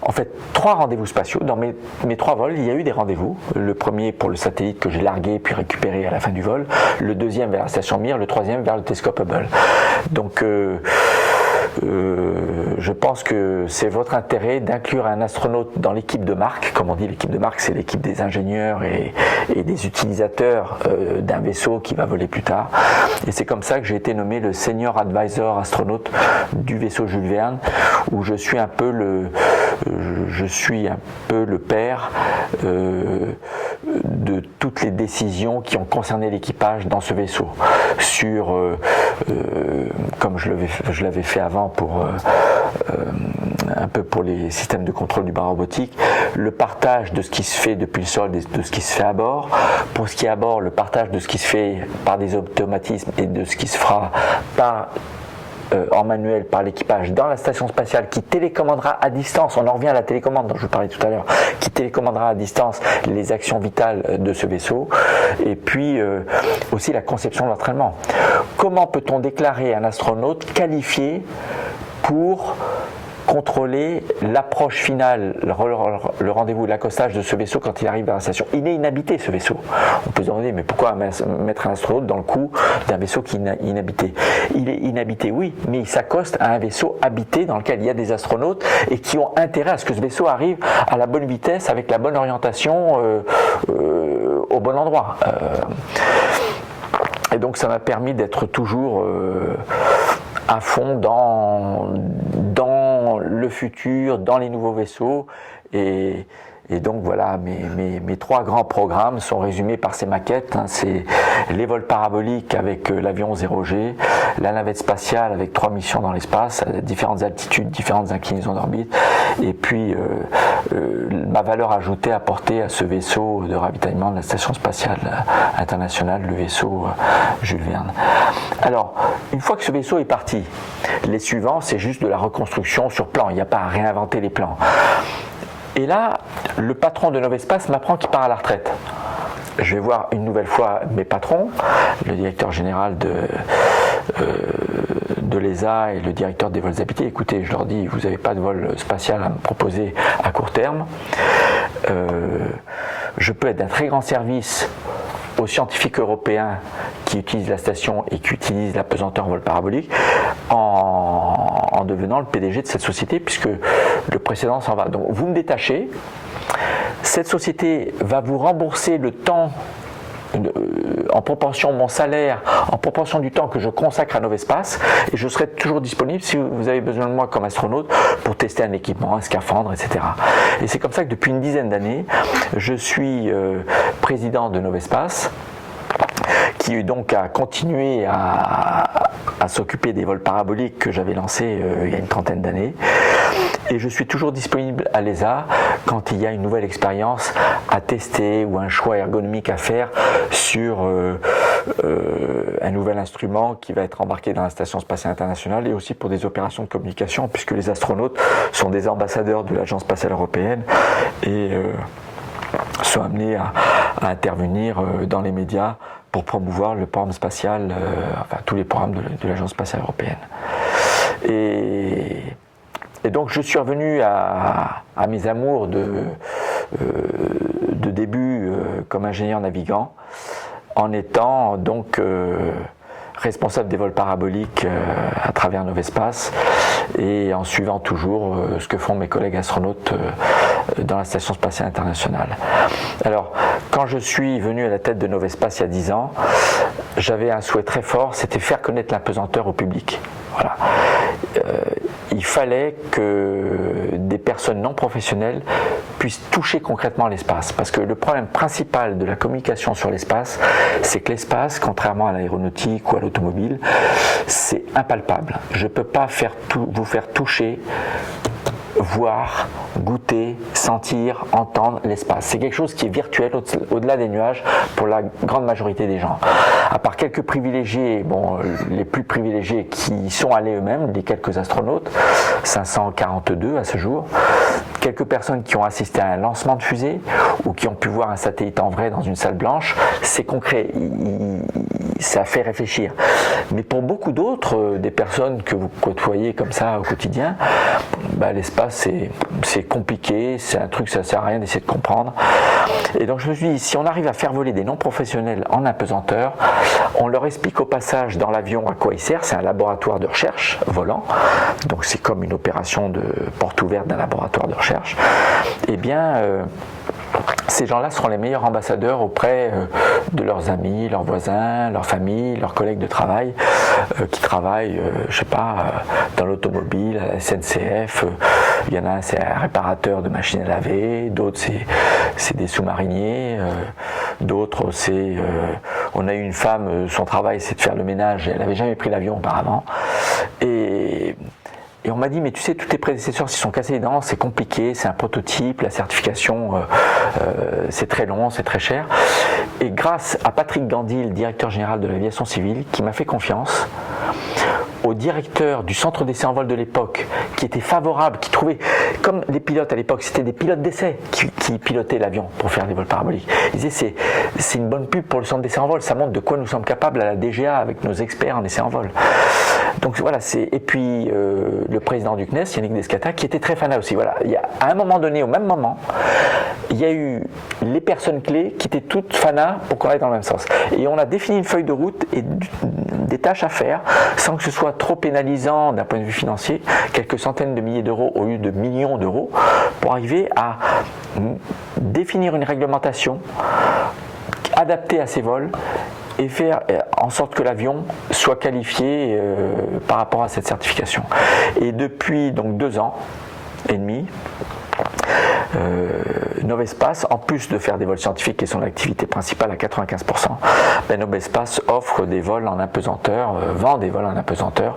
en fait 3 rendez-vous spatiaux. Dans mes 3 vols, il y a eu des rendez-vous. Le premier pour le satellite que j'ai largué puis récupéré à la fin du vol, le 2e vers la station Mir, le 3e vers le télescope Hubble. Donc, je pense que c'est votre intérêt d'inclure un astronaute dans l'équipe de marque. Comme on dit, l'équipe de marque, c'est l'équipe des ingénieurs et des utilisateurs d'un vaisseau qui va voler plus tard. Et c'est comme ça que j'ai été nommé le Senior Advisor astronaute du vaisseau Jules Verne, où je suis un peu le père de toutes les décisions qui ont concerné l'équipage dans ce vaisseau, sur, comme je l'avais fait avant pour un peu pour les systèmes de contrôle du bras robotique, le partage de ce qui se fait depuis le sol et de ce qui se fait à bord. Pour ce qui est à bord, le partage de ce qui se fait par des automatismes et de ce qui se fera en manuel par l'équipage dans la station spatiale, qui télécommandera à distance, on en revient à la télécommande dont je vous parlais tout à l'heure, qui télécommandera à distance les actions vitales de ce vaisseau, et puis aussi la conception de l'entraînement. Comment peut-on déclarer un astronaute qualifié pour contrôler l'approche finale, le rendez-vous, l'accostage de ce vaisseau quand il arrive vers la station? Il est inhabité, ce vaisseau. On peut se demander, mais pourquoi mettre un astronaute dans le coup d'un vaisseau qui est inhabité? Il est inhabité, oui, mais il s'accoste à un vaisseau habité dans lequel il y a des astronautes et qui ont intérêt à ce que ce vaisseau arrive à la bonne vitesse, avec la bonne orientation, au bon endroit. Et donc ça m'a permis d'être toujours à fond dans le futur, dans les nouveaux vaisseaux. Et donc voilà, mes 3 grands programmes sont résumés par ces maquettes. C'est les vols paraboliques avec l'avion 0G, la navette spatiale avec 3 missions dans l'espace, à différentes altitudes, différentes inclinaisons d'orbite, et puis ma valeur ajoutée apportée à ce vaisseau de ravitaillement de la Station spatiale internationale, le vaisseau Jules Verne. Alors, une fois que ce vaisseau est parti, les suivants, c'est juste de la reconstruction sur plan, il n'y a pas à réinventer les plans. Et là, le patron de Novespace m'apprend qu'il part à la retraite. Je vais voir une nouvelle fois mes patrons, le directeur général de l'ESA et le directeur des vols habités. Écoutez, je leur dis, vous n'avez pas de vol spatial à me proposer à court terme. Je peux être d'un très grand service aux scientifiques européens qui utilisent la station et qui utilisent la pesanteur en vol parabolique en devenant le PDG de cette société, puisque le précédent s'en va. Donc vous me détachez, cette société va vous rembourser le temps en proportion mon salaire, en proportion du temps que je consacre à Novespace, et je serai toujours disponible si vous avez besoin de moi comme astronaute pour tester un équipement, un scaphandre, etc. Et c'est comme ça que depuis une dizaine d'années, je suis président de Novespace, qui donc a continué à s'occuper des vols paraboliques que j'avais lancés il y a une trentaine d'années. Et je suis toujours disponible à l'ESA quand il y a une nouvelle expérience à tester ou un choix ergonomique à faire sur un nouvel instrument qui va être embarqué dans la Station spatiale internationale et aussi pour des opérations de communication puisque les astronautes sont des ambassadeurs de l'Agence spatiale européenne et sont amenés à intervenir dans les médias pour promouvoir le programme spatial, enfin tous les programmes de l'Agence spatiale européenne. Et donc je suis revenu à mes amours de début comme ingénieur navigant en étant donc responsable des vols paraboliques à travers Novespace et en suivant toujours ce que font mes collègues astronautes dans la Station spatiale internationale. Alors, quand je suis venu à la tête de Novespace il y a 10 ans, j'avais un souhait très fort, c'était faire connaître l'apesanteur au public. Voilà. Il fallait que des personnes non professionnelles puissent toucher concrètement l'espace. Parce que le problème principal de la communication sur l'espace, c'est que l'espace, contrairement à l'aéronautique ou à l'automobile, c'est impalpable. Je ne peux pas vous faire toucher, voir, goûter, sentir, entendre l'espace. C'est quelque chose qui est virtuel au-delà des nuages pour la grande majorité des gens. À part quelques privilégiés, bon, les plus privilégiés qui y sont allés eux-mêmes, les quelques astronautes, 542 à ce jour, quelques personnes qui ont assisté à un lancement de fusée ou qui ont pu voir un satellite en vrai dans une salle blanche, c'est concret, ça fait réfléchir. Mais pour beaucoup d'autres, des personnes que vous côtoyez comme ça au quotidien, bah, l'espace c'est compliqué, c'est un truc, ça sert à rien d'essayer de comprendre. Et donc je me suis dit, si on arrive à faire voler des non-professionnels en apesanteur, on leur explique au passage dans l'avion à quoi il sert, c'est un laboratoire de recherche volant, donc c'est comme une opération de porte ouverte d'un laboratoire de recherche, et bien ces gens-là seront les meilleurs ambassadeurs auprès de leurs amis, leurs voisins, leurs familles, leurs collègues de travail qui travaillent, je sais pas, dans l'automobile, à la SNCF. Il y en a un, c'est un réparateur de machines à laver, d'autres c'est des sous-mariniers, d'autres c'est... on a eu une femme, son travail c'est de faire le ménage, elle n'avait jamais pris l'avion auparavant. Et on m'a dit, mais tu sais, tous tes prédécesseurs s'y sont cassés les dents, c'est compliqué, c'est un prototype, la certification, c'est très long, c'est très cher. Et grâce à Patrick Gandy, le directeur général de l'aviation civile, qui m'a fait confiance, au directeur du centre d'essai en vol de l'époque, qui était favorable, qui trouvait, comme les pilotes à l'époque, c'était des pilotes d'essai qui pilotaient l'avion pour faire des vols paraboliques. Il disait, c'est une bonne pub pour le centre d'essai en vol, ça montre de quoi nous sommes capables à la DGA avec nos experts en essai en vol. Donc voilà, et puis le président du CNES, Yannick Descata, qui était très fanat aussi. Voilà, à un moment donné, au même moment, il y a eu les personnes clés qui étaient toutes fanas pour qu'on aille dans le même sens. Et on a défini une feuille de route et des tâches à faire sans que ce soit trop pénalisant d'un point de vue financier, quelques centaines de milliers d'euros au lieu de millions d'euros, pour arriver à définir une réglementation adaptée à ces vols et faire en sorte que l'avion soit qualifié par rapport à cette certification. Et depuis donc 2 ans et demi, Novespace, en plus de faire des vols scientifiques qui est son activité principale à 95%, Novespace offre des vols en apesanteur, vend des vols en apesanteur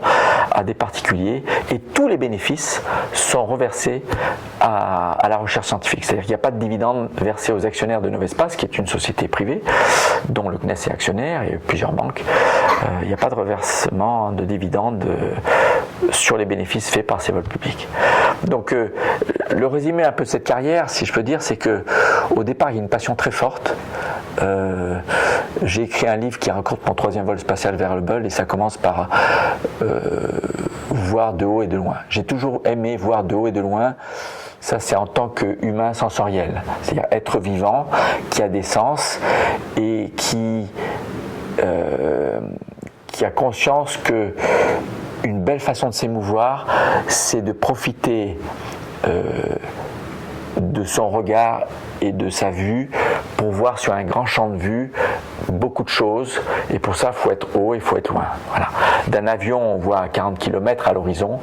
à des particuliers et tous les bénéfices sont reversés à la recherche scientifique. C'est-à-dire qu'il n'y a pas de dividendes versés aux actionnaires de Novespace, qui est une société privée dont le CNES est actionnaire et plusieurs banques. Il n'y a pas de reversement de dividendes sur les bénéfices faits par ces vols publics. Donc le résumé un peu de cette carrière, si je peux dire, c'est que au départ il y a une passion très forte. J'ai écrit un livre qui raconte mon 3e vol spatial vers Hubble et ça commence par voir de haut et de loin. J'ai toujours aimé voir de haut et de loin. Ça, c'est en tant qu'humain sensoriel, c'est-à-dire être vivant, qui a des sens et qui a conscience que une belle façon de s'émouvoir, c'est de profiter de son regard et de sa vue pour voir sur un grand champ de vue beaucoup de choses, et pour ça il faut être haut et il faut être loin. Voilà. D'un avion on voit à 40 km à l'horizon,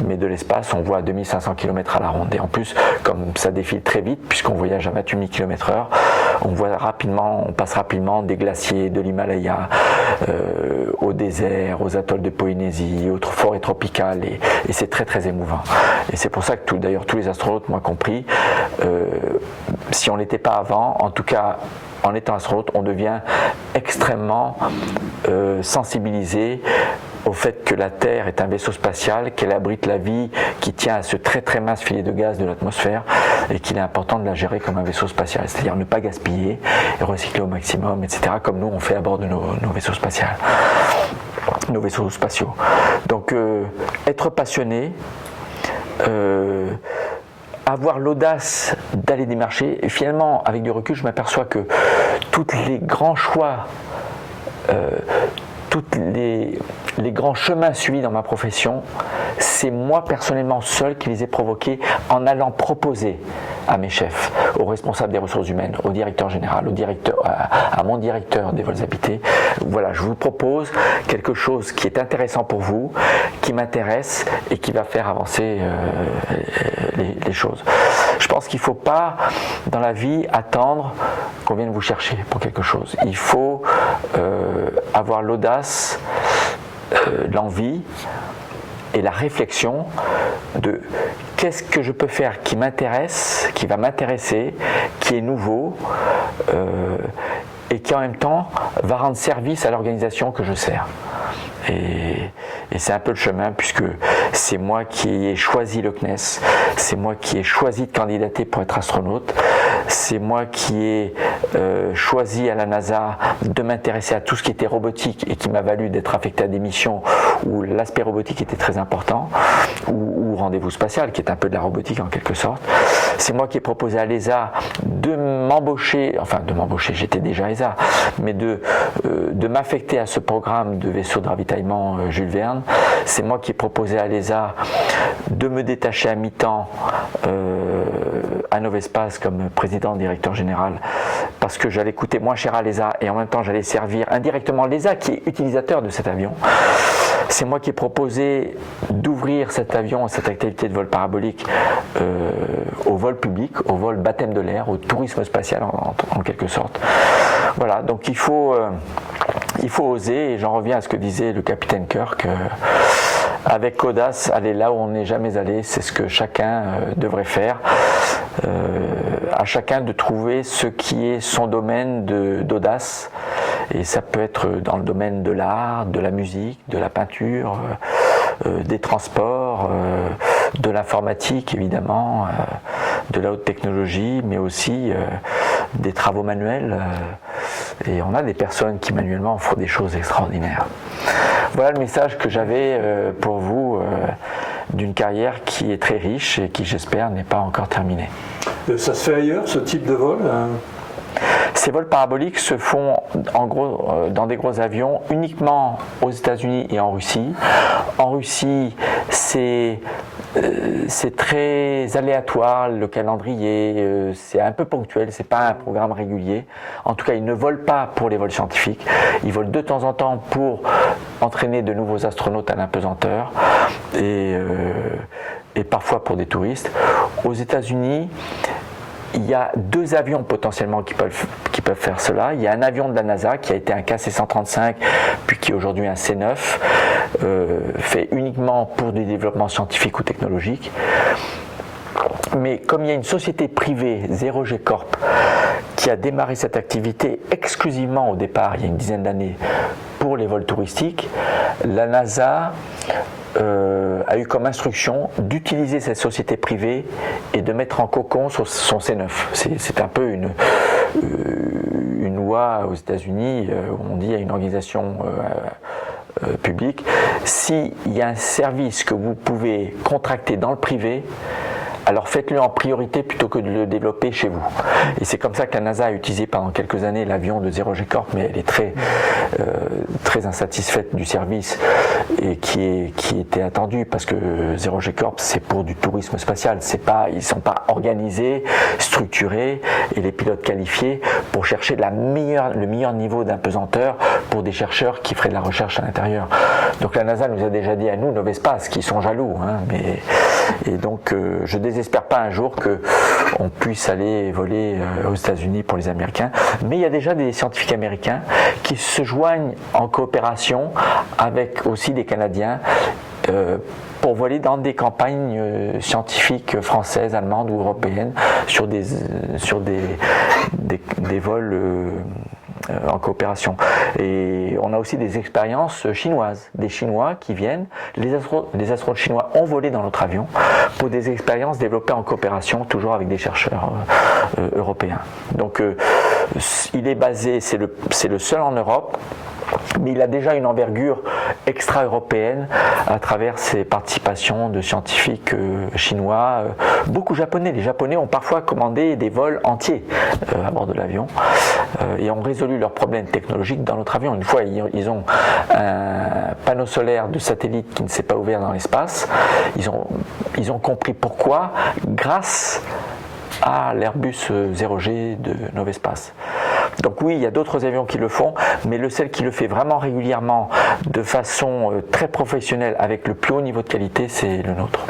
mais de l'espace on voit à 2500 km à la ronde, et en plus comme ça défile très vite puisqu'on voyage à 28 000 km/h, on passe rapidement des glaciers de l'Himalaya au désert, aux atolls de Polynésie, aux forêts tropicales, et c'est très très émouvant. Et c'est pour ça que d'ailleurs tous les astronautes m'ont compris, si on n'était pas avant, en tout cas en étant astronaute, on devient extrêmement sensibilisé au fait que la Terre est un vaisseau spatial, qu'elle abrite la vie qui tient à ce très très mince filet de gaz de l'atmosphère et qu'il est important de la gérer comme un vaisseau spatial, c'est-à-dire ne pas gaspiller et recycler au maximum, etc., comme nous on fait à bord de nos vaisseaux spatiaux. Donc être passionné, avoir l'audace d'aller démarcher, et finalement avec du recul je m'aperçois que tous les grands choix, tous les grands chemins suivis dans ma profession, c'est moi personnellement seul qui les ai provoqués en allant proposer à mes chefs, aux responsables des ressources humaines, au directeur général, à mon directeur des vols habités. Voilà, je vous propose quelque chose qui est intéressant pour vous, qui m'intéresse et qui va faire avancer les choses. Je pense qu'il ne faut pas, dans la vie, attendre qu'on vienne vous chercher pour quelque chose. Il faut avoir l'audace, l'envie et la réflexion de qu'est-ce que je peux faire qui m'intéresse, qui va m'intéresser, qui est nouveau et qui en même temps va rendre service à l'organisation que je sers. Et c'est un peu le chemin, puisque c'est moi qui ai choisi le CNES, c'est moi qui ai choisi de candidater pour être astronaute, c'est moi qui ai choisi à la NASA de m'intéresser à tout ce qui était robotique et qui m'a valu d'être affecté à des missions où l'aspect robotique était très important, ou rendez-vous spatial, qui est un peu de la robotique en quelque sorte. C'est moi qui ai proposé à l'ESA de m'embaucher, j'étais déjà ESA, mais de m'affecter à ce programme de vaisseau de ravitaillement Jules Verne. C'est moi qui ai proposé à l'ESA de me détacher à mi-temps à Novespace comme président directeur général, parce que j'allais coûter moins cher à l'ESA et en même temps j'allais servir indirectement l'ESA qui est utilisateur de cet avion. C'est moi qui ai proposé d'ouvrir cet avion, cette activité de vol parabolique au vol public, au vol baptême de l'air, au tourisme spatial en quelque sorte. Voilà, donc il faut oser, et j'en reviens à ce que disait le capitaine Kirk, avec audace, aller là où on n'est jamais allé, c'est ce que chacun devrait faire. À chacun de trouver ce qui est son domaine d'audace, et ça peut être dans le domaine de l'art, de la musique, de la peinture, des transports, de l'informatique évidemment, de la haute technologie, mais aussi des travaux manuels, et on a des personnes qui manuellement font des choses extraordinaires. Voilà le message que j'avais pour vous d'une carrière qui est très riche et qui, j'espère, n'est pas encore terminée. Ça se fait ailleurs, ce type de vol Ces vols paraboliques se font en gros dans des gros avions uniquement aux États-Unis et en Russie. En Russie, c'est très aléatoire, le calendrier, c'est un peu ponctuel, c'est pas un programme régulier. En tout cas, ils ne volent pas pour les vols scientifiques, ils volent de temps en temps pour entraîner de nouveaux astronautes à l'impesanteur et parfois pour des touristes. Aux États-Unis, il y a 2 avions potentiellement qui peuvent faire cela. Il y a un avion de la NASA qui a été un KC-135, puis qui est aujourd'hui un C-9, fait uniquement pour du développement scientifique ou technologique. Mais comme il y a une société privée, Zero G Corp, qui a démarré cette activité exclusivement au départ, il y a une dizaine d'années, pour les vols touristiques, la NASA a eu comme instruction d'utiliser cette société privée et de mettre en cocon son C9. C'est un peu une loi aux États-Unis où on dit à une organisation publique, s'il y a un service que vous pouvez contracter dans le privé, alors faites-le en priorité plutôt que de le développer chez vous. Et c'est comme ça que la NASA a utilisé pendant quelques années l'avion de Zero G Corp, mais elle est très insatisfaite du service et qui était attendu, parce que Zero G Corp c'est pour du tourisme spatial, ils ne sont pas organisés, structurés et les pilotes qualifiés pour chercher le meilleur niveau d'impesanteur pour des chercheurs qui feraient de la recherche à l'intérieur. Donc la NASA nous a déjà dit à nous, Novespace, qui sont jaloux, et donc je désespère pas un jour qu'on puisse aller voler aux États-Unis pour les Américains, mais il y a déjà des scientifiques américains qui se joignent en coopération avec aussi des Canadiens pour voler dans des campagnes scientifiques françaises, allemandes ou européennes sur des vols en coopération. Et on a aussi des expériences chinoises, des Chinois qui viennent, les astronautes chinois ont volé dans notre avion pour des expériences développées en coopération, toujours avec des chercheurs européens. Donc il est basé, c'est le seul en Europe, mais il a déjà une envergure extra-européenne à travers ses participations de scientifiques chinois, beaucoup japonais. Les Japonais ont parfois commandé des vols entiers à bord de l'avion et ont résolu leurs problèmes technologiques dans notre avion. Une fois, ils ont un panneau solaire de satellite qui ne s'est pas ouvert dans l'espace. Ils ont compris pourquoi grâce à l'Airbus 0G de Novespace. Donc oui, il y a d'autres avions qui le font, mais le seul qui le fait vraiment régulièrement, de façon très professionnelle, avec le plus haut niveau de qualité, c'est le nôtre.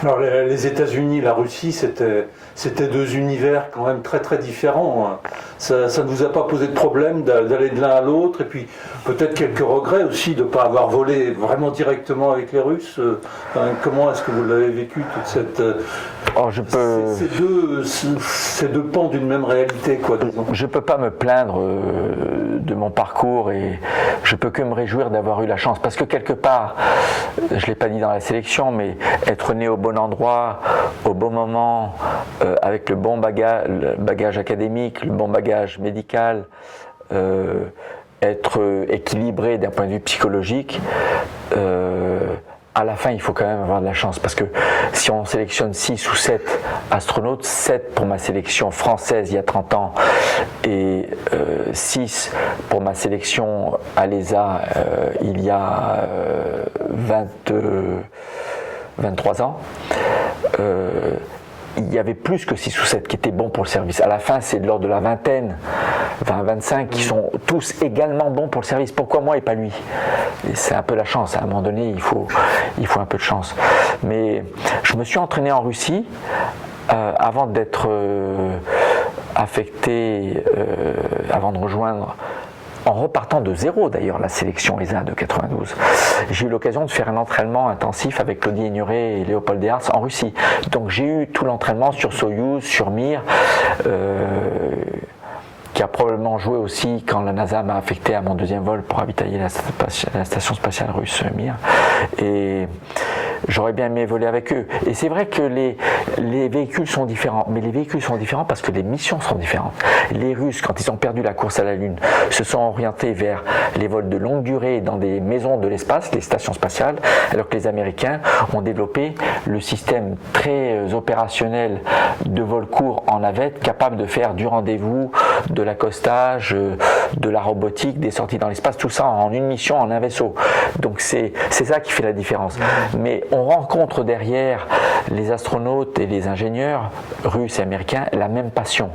Alors les États-Unis, la Russie, c'était deux univers quand même très très différents. Ça ne vous a pas posé de problème d'aller de l'un à l'autre, et puis peut-être quelques regrets aussi de ne pas avoir volé vraiment directement avec les Russes. Comment est-ce que vous l'avez vécu, toute cette... Ces deux pans d'une même réalité, quoi, disons. Je ne peux pas me plaindre de mon parcours, et je peux que me réjouir d'avoir eu la chance, parce que quelque part, je ne l'ai pas dit dans la sélection, mais être né au bon endroit, au bon moment, avec le bon bagage académique, le bon bagage médical, être équilibré d'un point de vue psychologique, à la fin il faut quand même avoir de la chance, parce que si on sélectionne 6 ou 7 astronautes, 7 pour ma sélection française il y a 30 ans et 6 pour ma sélection à l'ESA il y a 23 ans, il y avait plus que 6 ou 7 qui étaient bons pour le service. À la fin, c'est de l'ordre de la vingtaine, 20-25, qui sont tous également bons pour le service. Pourquoi moi et pas lui? Et c'est un peu la chance. À un moment donné, il faut un peu de chance. Mais je me suis entraîné en Russie avant d'être affecté, avant de rejoindre, en repartant de zéro d'ailleurs, la sélection ESA de 92. J'ai eu l'occasion de faire un entraînement intensif avec Claudie Ignoré et Léopold Dehartz en Russie. Donc j'ai eu tout l'entraînement sur Soyouz, sur Mir, qui a probablement joué aussi quand la NASA m'a affecté à mon deuxième vol pour ravitailler la station spatiale russe Mir. Et j'aurais bien aimé voler avec eux. Et c'est vrai que les véhicules sont différents, mais les véhicules sont différents parce que les missions sont différentes. Les Russes, quand ils ont perdu la course à la Lune, se sont orientés vers les vols de longue durée dans des maisons de l'espace, les stations spatiales, alors que les Américains ont développé le système très opérationnel de vol court en navette, capable de faire du rendez-vous, de l'accostage, de la robotique, des sorties dans l'espace, tout ça en une mission, en un vaisseau. Donc c'est ça qui fait la différence. Mais on rencontre derrière les astronautes et les ingénieurs russes et américains la même passion.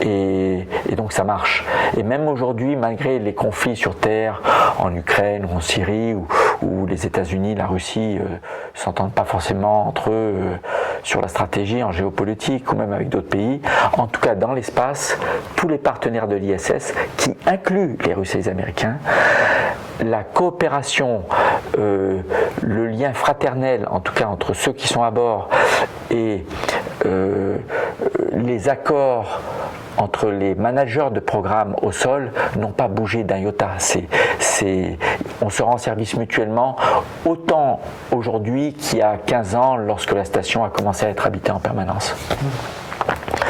Et donc ça marche. Et même aujourd'hui, malgré les conflits sur Terre, en Ukraine ou en Syrie, où les États-Unis, la Russie s'entendent pas forcément entre eux sur la stratégie, en géopolitique ou même avec d'autres pays, en tout cas dans l'espace, tous les partenaires de l'ISS, qui incluent les Russes et les Américains, la coopération, le lien fraternel, en tout cas entre ceux qui sont à bord, et les accords entre les managers de programmes au sol n'ont pas bougé d'un iota. On se rend service mutuellement, autant aujourd'hui qu'il y a 15 ans, lorsque la station a commencé à être habitée en permanence.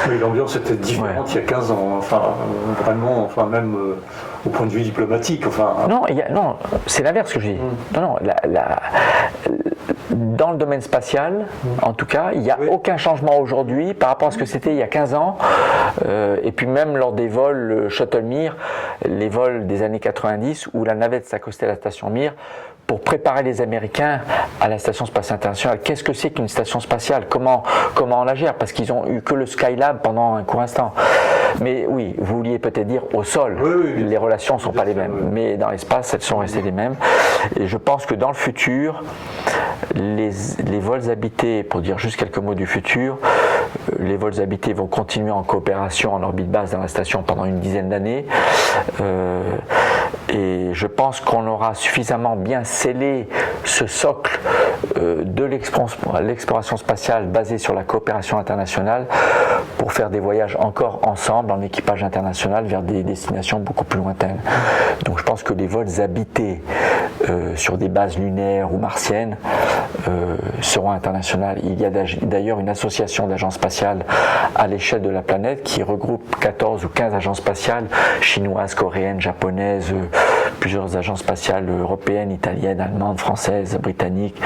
Oui, l'ambiance était différente il y a 15 ans, enfin, vraiment, enfin, même au point de vue diplomatique. Enfin, non, c'est l'inverse que j'ai dit. Non, dans le domaine spatial, en tout cas, il n'y a aucun changement aujourd'hui par rapport à ce que c'était il y a 15 ans. Et puis même lors des vols Shuttle Mir, les vols des années 90, où la navette s'accostait à la station Mir, pour préparer les Américains à la Station Spatiale Internationale. Qu'est-ce que c'est qu'une station spatiale ? Comment on la gère ? Parce qu'ils n'ont eu que le Skylab pendant un court instant. Mais oui, vous vouliez peut-être dire au sol, les relations ne sont pas les mêmes. Mais dans l'espace, elles sont restées les mêmes. Et je pense que dans le futur, les vols habités, pour dire juste quelques mots du futur, les vols habités vont continuer en coopération en orbite basse dans la station pendant une dizaine d'années. Et je pense qu'on aura suffisamment bien scellé ce socle de l'exploration spatiale basée sur la coopération internationale pour faire des voyages encore ensemble en équipage international vers des destinations beaucoup plus lointaines. Donc je pense que les vols habités sur des bases lunaires ou martiennes seront internationaux. Il y a d'ailleurs une association d'agences spatiales à l'échelle de la planète qui regroupe 14 ou 15 agences spatiales chinoises, coréennes, japonaises, plusieurs agences spatiales européennes, italiennes, allemandes, françaises, britanniques,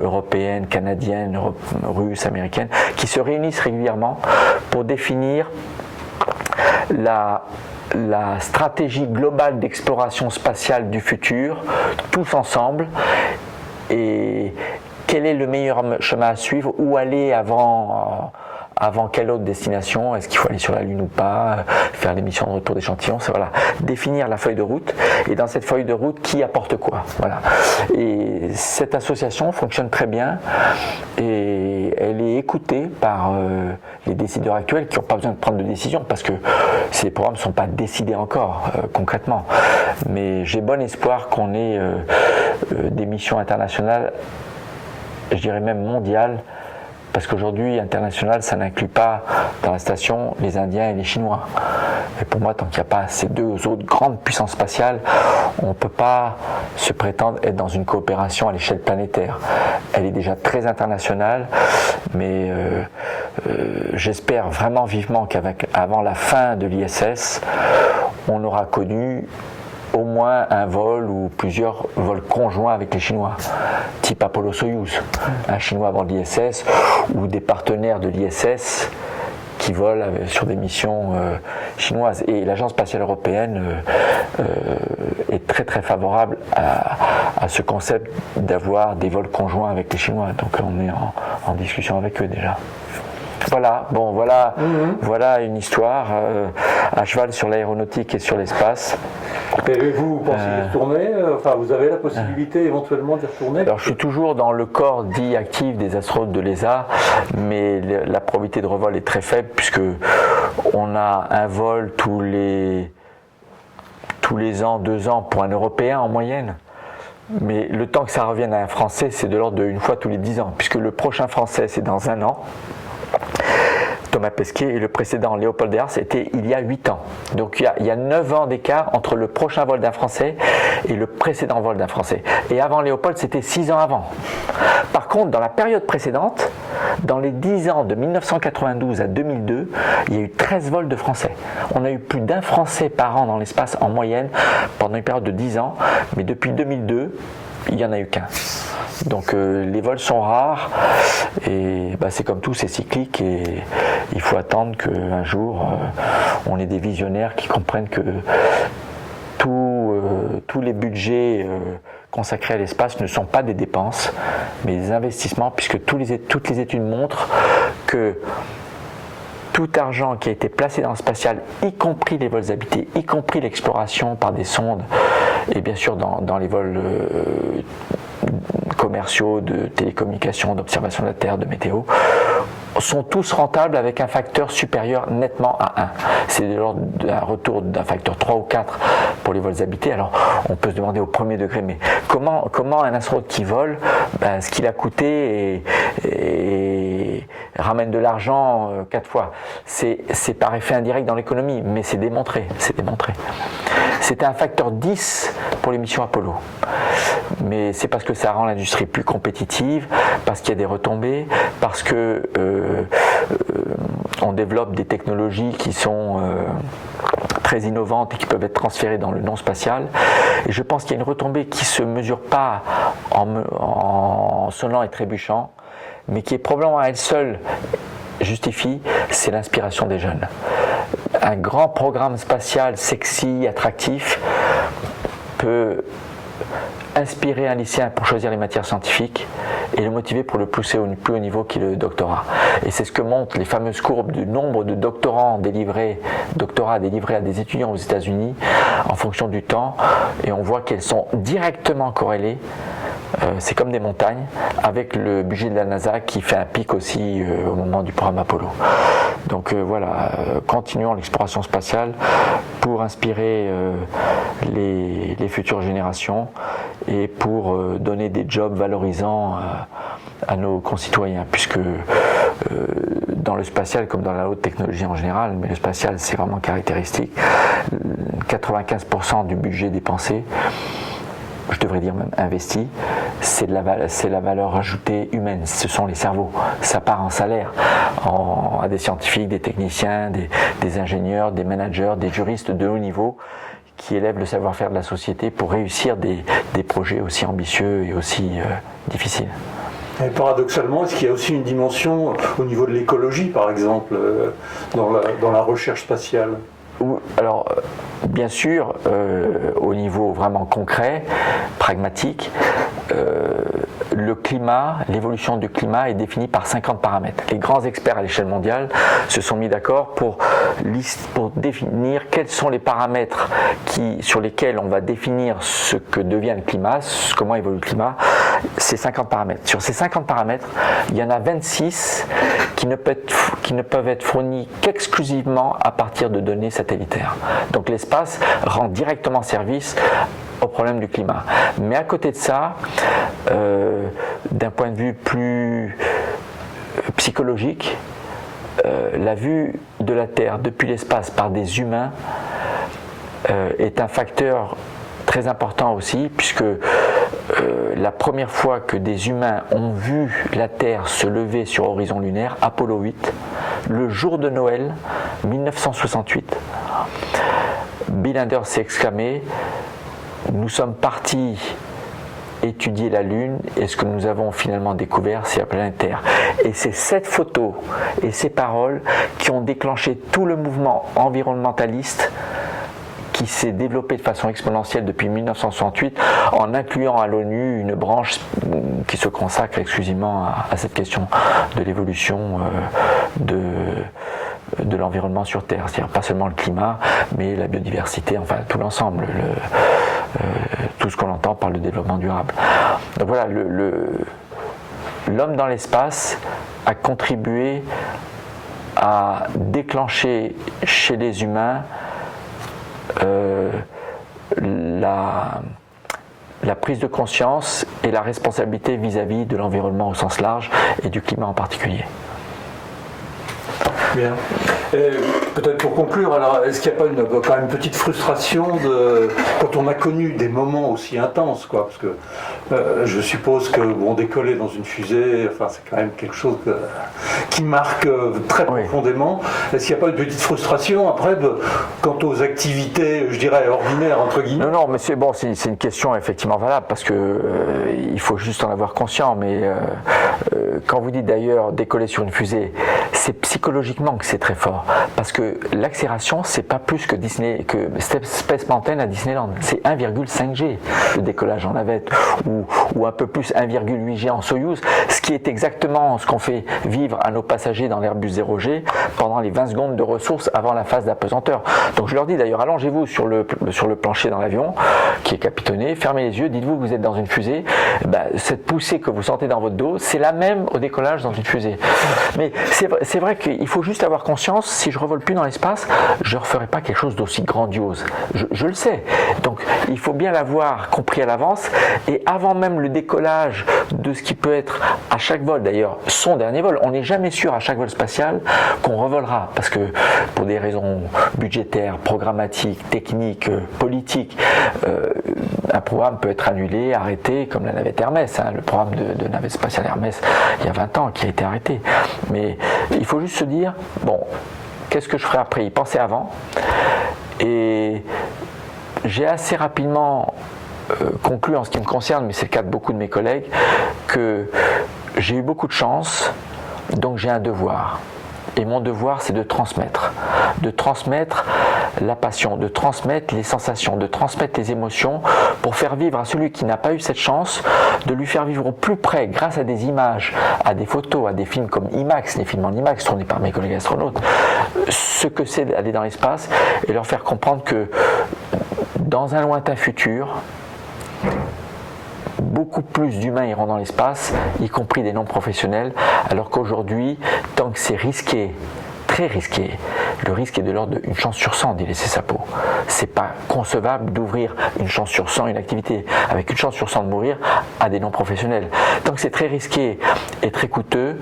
européennes, canadiennes, russes, américaines, qui se réunissent régulièrement pour définir la stratégie globale d'exploration spatiale du futur, tous ensemble, et quel est le meilleur chemin à suivre, où aller avant quelle autre destination, est-ce qu'il faut aller sur la Lune ou pas, faire les missions de retour d'échantillons, voilà, définir la feuille de route, et dans cette feuille de route, qui apporte quoi, voilà. Et cette association fonctionne très bien, et elle est écoutée par les décideurs actuels qui n'ont pas besoin de prendre de décision, parce que ces programmes ne sont pas décidés encore, concrètement. Mais j'ai bon espoir qu'on ait des missions internationales, je dirais même mondiales, parce qu'aujourd'hui, international, ça n'inclut pas dans la station les Indiens et les Chinois. Et pour moi, tant qu'il n'y a pas ces deux autres grandes puissances spatiales, on ne peut pas se prétendre être dans une coopération à l'échelle planétaire. Elle est déjà très internationale, mais j'espère vraiment vivement qu'avant la fin de l'ISS, on aura connu au moins un vol ou plusieurs vols conjoints avec les Chinois, type Apollo-Soyouz, un Chinois avant l'ISS, ou des partenaires de l'ISS qui volent sur des missions chinoises. Et l'Agence spatiale européenne est très très favorable à ce concept d'avoir des vols conjoints avec les Chinois. Donc on est en discussion avec eux déjà. Voilà, bon, voilà une histoire à cheval sur l'aéronautique et sur l'espace. Et vous pensez y retourner? Enfin, vous avez la possibilité éventuellement d'y retourner? Alors, je suis toujours dans le corps dit actif des astronautes de l'ESA, mais la probabilité de revol est très faible puisque on a un vol tous les ans, 2 ans pour un Européen en moyenne. Mais le temps que ça revienne à un Français, c'est de l'ordre d'une fois tous les 10 ans, puisque le prochain Français, c'est dans 1 an. Thomas Pesquet, et le précédent Léopold Déard, c'était il y a 8 ans. Donc il y a 9 ans d'écart entre le prochain vol d'un Français et le précédent vol d'un Français. Et avant Léopold, c'était 6 ans avant. Par contre, dans la période précédente, dans les 10 ans de 1992 à 2002, il y a eu 13 vols de Français. On a eu plus d'un Français par an dans l'espace en moyenne pendant une période de 10 ans, mais depuis 2002, il n'y en a eu qu'un. Donc les vols sont rares et c'est comme tout, c'est cyclique et il faut attendre qu'un jour on ait des visionnaires qui comprennent que tous les budgets consacrés à l'espace ne sont pas des dépenses mais des investissements, puisque toutes les études montrent que tout argent qui a été placé dans le spatial, y compris les vols habités, y compris l'exploration par des sondes et bien sûr dans les vols commerciaux, de télécommunications, d'observation de la Terre, de météo, sont tous rentables avec un facteur supérieur nettement à 1. C'est de l'ordre d'un retour d'un facteur 3 ou 4 pour les vols habités. Alors on peut se demander au premier degré, mais comment un astronaute qui vole, ce qu'il a coûté et ramène de l'argent 4 fois. C'est par effet indirect dans l'économie, mais c'est démontré. C'était un facteur 10 pour les missions Apollo. Mais c'est parce que ça rend l'industrie plus compétitive, parce qu'il y a des retombées, parce que on développe des technologies qui sont très innovantes et qui peuvent être transférées dans le non spatial. Et je pense qu'il y a une retombée qui ne se mesure pas en sonnant et trébuchant, mais qui est probablement à elle seule justifie, c'est l'inspiration des jeunes. Un grand programme spatial sexy, attractif, peut inspirer un lycéen pour choisir les matières scientifiques et le motiver pour le pousser au plus haut niveau qui est le doctorat. Et c'est ce que montrent les fameuses courbes du nombre de doctorats délivrés à des étudiants aux États-Unis en fonction du temps, et on voit qu'elles sont directement corrélées, c'est comme des montagnes, avec le budget de la NASA qui fait un pic aussi au moment du programme Apollo. Donc continuons l'exploration spatiale pour inspirer les futures générations et pour donner des jobs valorisants à nos concitoyens, puisque dans le spatial comme dans la haute technologie en général, mais le spatial c'est vraiment caractéristique, 95% du budget dépensé, je devrais dire même investi, c'est la valeur ajoutée humaine, ce sont les cerveaux. Ça part en salaire à des scientifiques, des techniciens, des ingénieurs, des managers, des juristes de haut niveau qui élèvent le savoir-faire de la société pour réussir des projets aussi ambitieux et aussi difficiles. Et paradoxalement, est-ce qu'il y a aussi une dimension au niveau de l'écologie, par exemple, dans la recherche spatiale ? Alors, bien sûr, au niveau vraiment concret, pragmatique, le climat, l'évolution du climat est définie par 50 paramètres. Les grands experts à l'échelle mondiale se sont mis d'accord pour définir quels sont les paramètres sur lesquels on va définir ce que devient le climat, comment évolue le climat. Ces 50 paramètres. Sur ces 50 paramètres, il y en a 26 qui ne peuvent être fournis qu'exclusivement à partir de données satellitaires. Donc l'espace rend directement service au problème du climat. Mais à côté de ça, d'un point de vue plus psychologique, la vue de la Terre depuis l'espace par des humains est un facteur très important aussi, puisque la première fois que des humains ont vu la Terre se lever sur l'horizon lunaire, Apollo 8, le jour de Noël 1968, Bill Anders s'est exclamé « Nous sommes partis étudier la Lune et ce que nous avons finalement découvert, c'est la planète Terre. » Et c'est cette photo et ces paroles qui ont déclenché tout le mouvement environnementaliste qui s'est développé de façon exponentielle depuis 1968, en incluant à l'ONU une branche qui se consacre exclusivement à cette question de l'évolution de l'environnement sur Terre, c'est-à-dire pas seulement le climat, mais la biodiversité, enfin tout l'ensemble, tout ce qu'on entend par le développement durable. Donc voilà, l'homme dans l'espace a contribué à déclencher chez les humains la prise de conscience et la responsabilité vis-à-vis de l'environnement au sens large et du climat en particulier. Bien. Peut-être pour conclure, alors est-ce qu'il n'y a pas quand même une petite frustration quand on a connu des moments aussi intenses, quoi, parce que je suppose que décoller dans une fusée, enfin c'est quand même quelque chose qui marque très profondément. Est-ce qu'il n'y a pas une petite frustration après quant aux activités, je dirais ordinaires entre guillemets? Non, mais c'est une question effectivement valable parce que il faut juste en avoir conscience. Mais quand vous dites d'ailleurs décoller sur une fusée, c'est psychologiquement que c'est très fort, parce que l'accélération c'est pas plus que Space Mountain à Disneyland, c'est 1,5 G le décollage en navette, ou un peu plus 1,8 G en Soyouz, ce qui est exactement ce qu'on fait vivre à nos passagers dans l'Airbus 0G pendant les 20 secondes de ressources avant la phase d'apesanteur. Donc je leur dis d'ailleurs, allongez-vous sur le plancher dans l'avion qui est capitonné, fermez les yeux, dites-vous que vous êtes dans une fusée, cette poussée que vous sentez dans votre dos, c'est la même au décollage dans une fusée. Mais c'est vrai qu'il faut juste avoir conscience, si je ne revole plus dans l'espace, je ne referai pas quelque chose d'aussi grandiose. Je le sais. Donc il faut bien l'avoir compris à l'avance, et avant même le décollage de ce qui peut être à chaque vol, d'ailleurs son dernier vol, on n'est jamais sûr à chaque vol spatial qu'on revolera, parce que pour des raisons budgétaires, programmatiques, techniques, politiques, un programme peut être annulé, arrêté, comme la navette Hermès, le programme de navette spatiale Hermès il y a 20 ans qui a été arrêté. Mais il faut juste se dire, qu'est-ce que je ferai après? Y penser avant. Et j'ai assez rapidement conclu en ce qui me concerne, mais c'est le cas de beaucoup de mes collègues, que j'ai eu beaucoup de chance, donc j'ai un devoir. Et mon devoir, c'est de transmettre la passion, de transmettre les sensations, de transmettre les émotions, pour faire vivre à celui qui n'a pas eu cette chance, de lui faire vivre au plus près, grâce à des images, à des photos, à des films comme IMAX, les films en IMAX tournés par mes collègues astronautes, ce que c'est d'aller dans l'espace, et leur faire comprendre que dans un lointain futur, beaucoup plus d'humains iront dans l'espace, y compris des non-professionnels, alors qu'aujourd'hui, tant que c'est risqué, très risqué, le risque est de l'ordre d'une chance sur 100 d'y laisser sa peau. C'est pas concevable d'ouvrir une chance sur 100 une activité avec une chance sur 100 de mourir à des non-professionnels. Tant que c'est très risqué et très coûteux,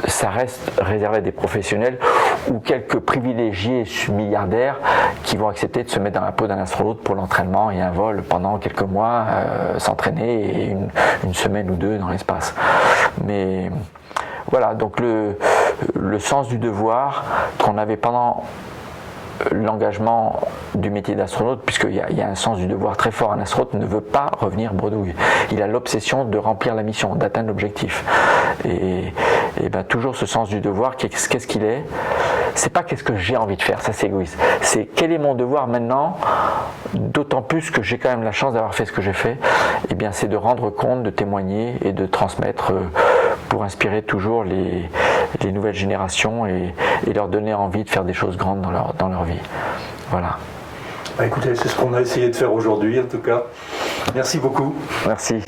ça reste réservé à des professionnels ou quelques privilégiés milliardaires qui vont accepter de se mettre dans la peau d'un astronaute pour l'entraînement et un vol pendant quelques mois, s'entraîner et une semaine ou deux dans l'espace. Mais voilà, donc le sens du devoir qu'on avait pendant l'engagement du métier d'astronaute, puisqu'il y a un sens du devoir très fort. Un astronaute ne veut pas revenir bredouille. Il a l'obsession de remplir la mission, d'atteindre l'objectif. Et ben, toujours ce sens du devoir, qu'est-ce qu'il est? C'est pas qu'est-ce que j'ai envie de faire, ça c'est égoïste. C'est quel est mon devoir maintenant, d'autant plus que j'ai quand même la chance d'avoir fait ce que j'ai fait. Et bien c'est de rendre compte, de témoigner et de transmettre pour inspirer toujours les nouvelles générations et leur donner envie de faire des choses grandes dans leur vie. Voilà. Bah écoutez, c'est ce qu'on a essayé de faire aujourd'hui en tout cas. Merci beaucoup. Merci.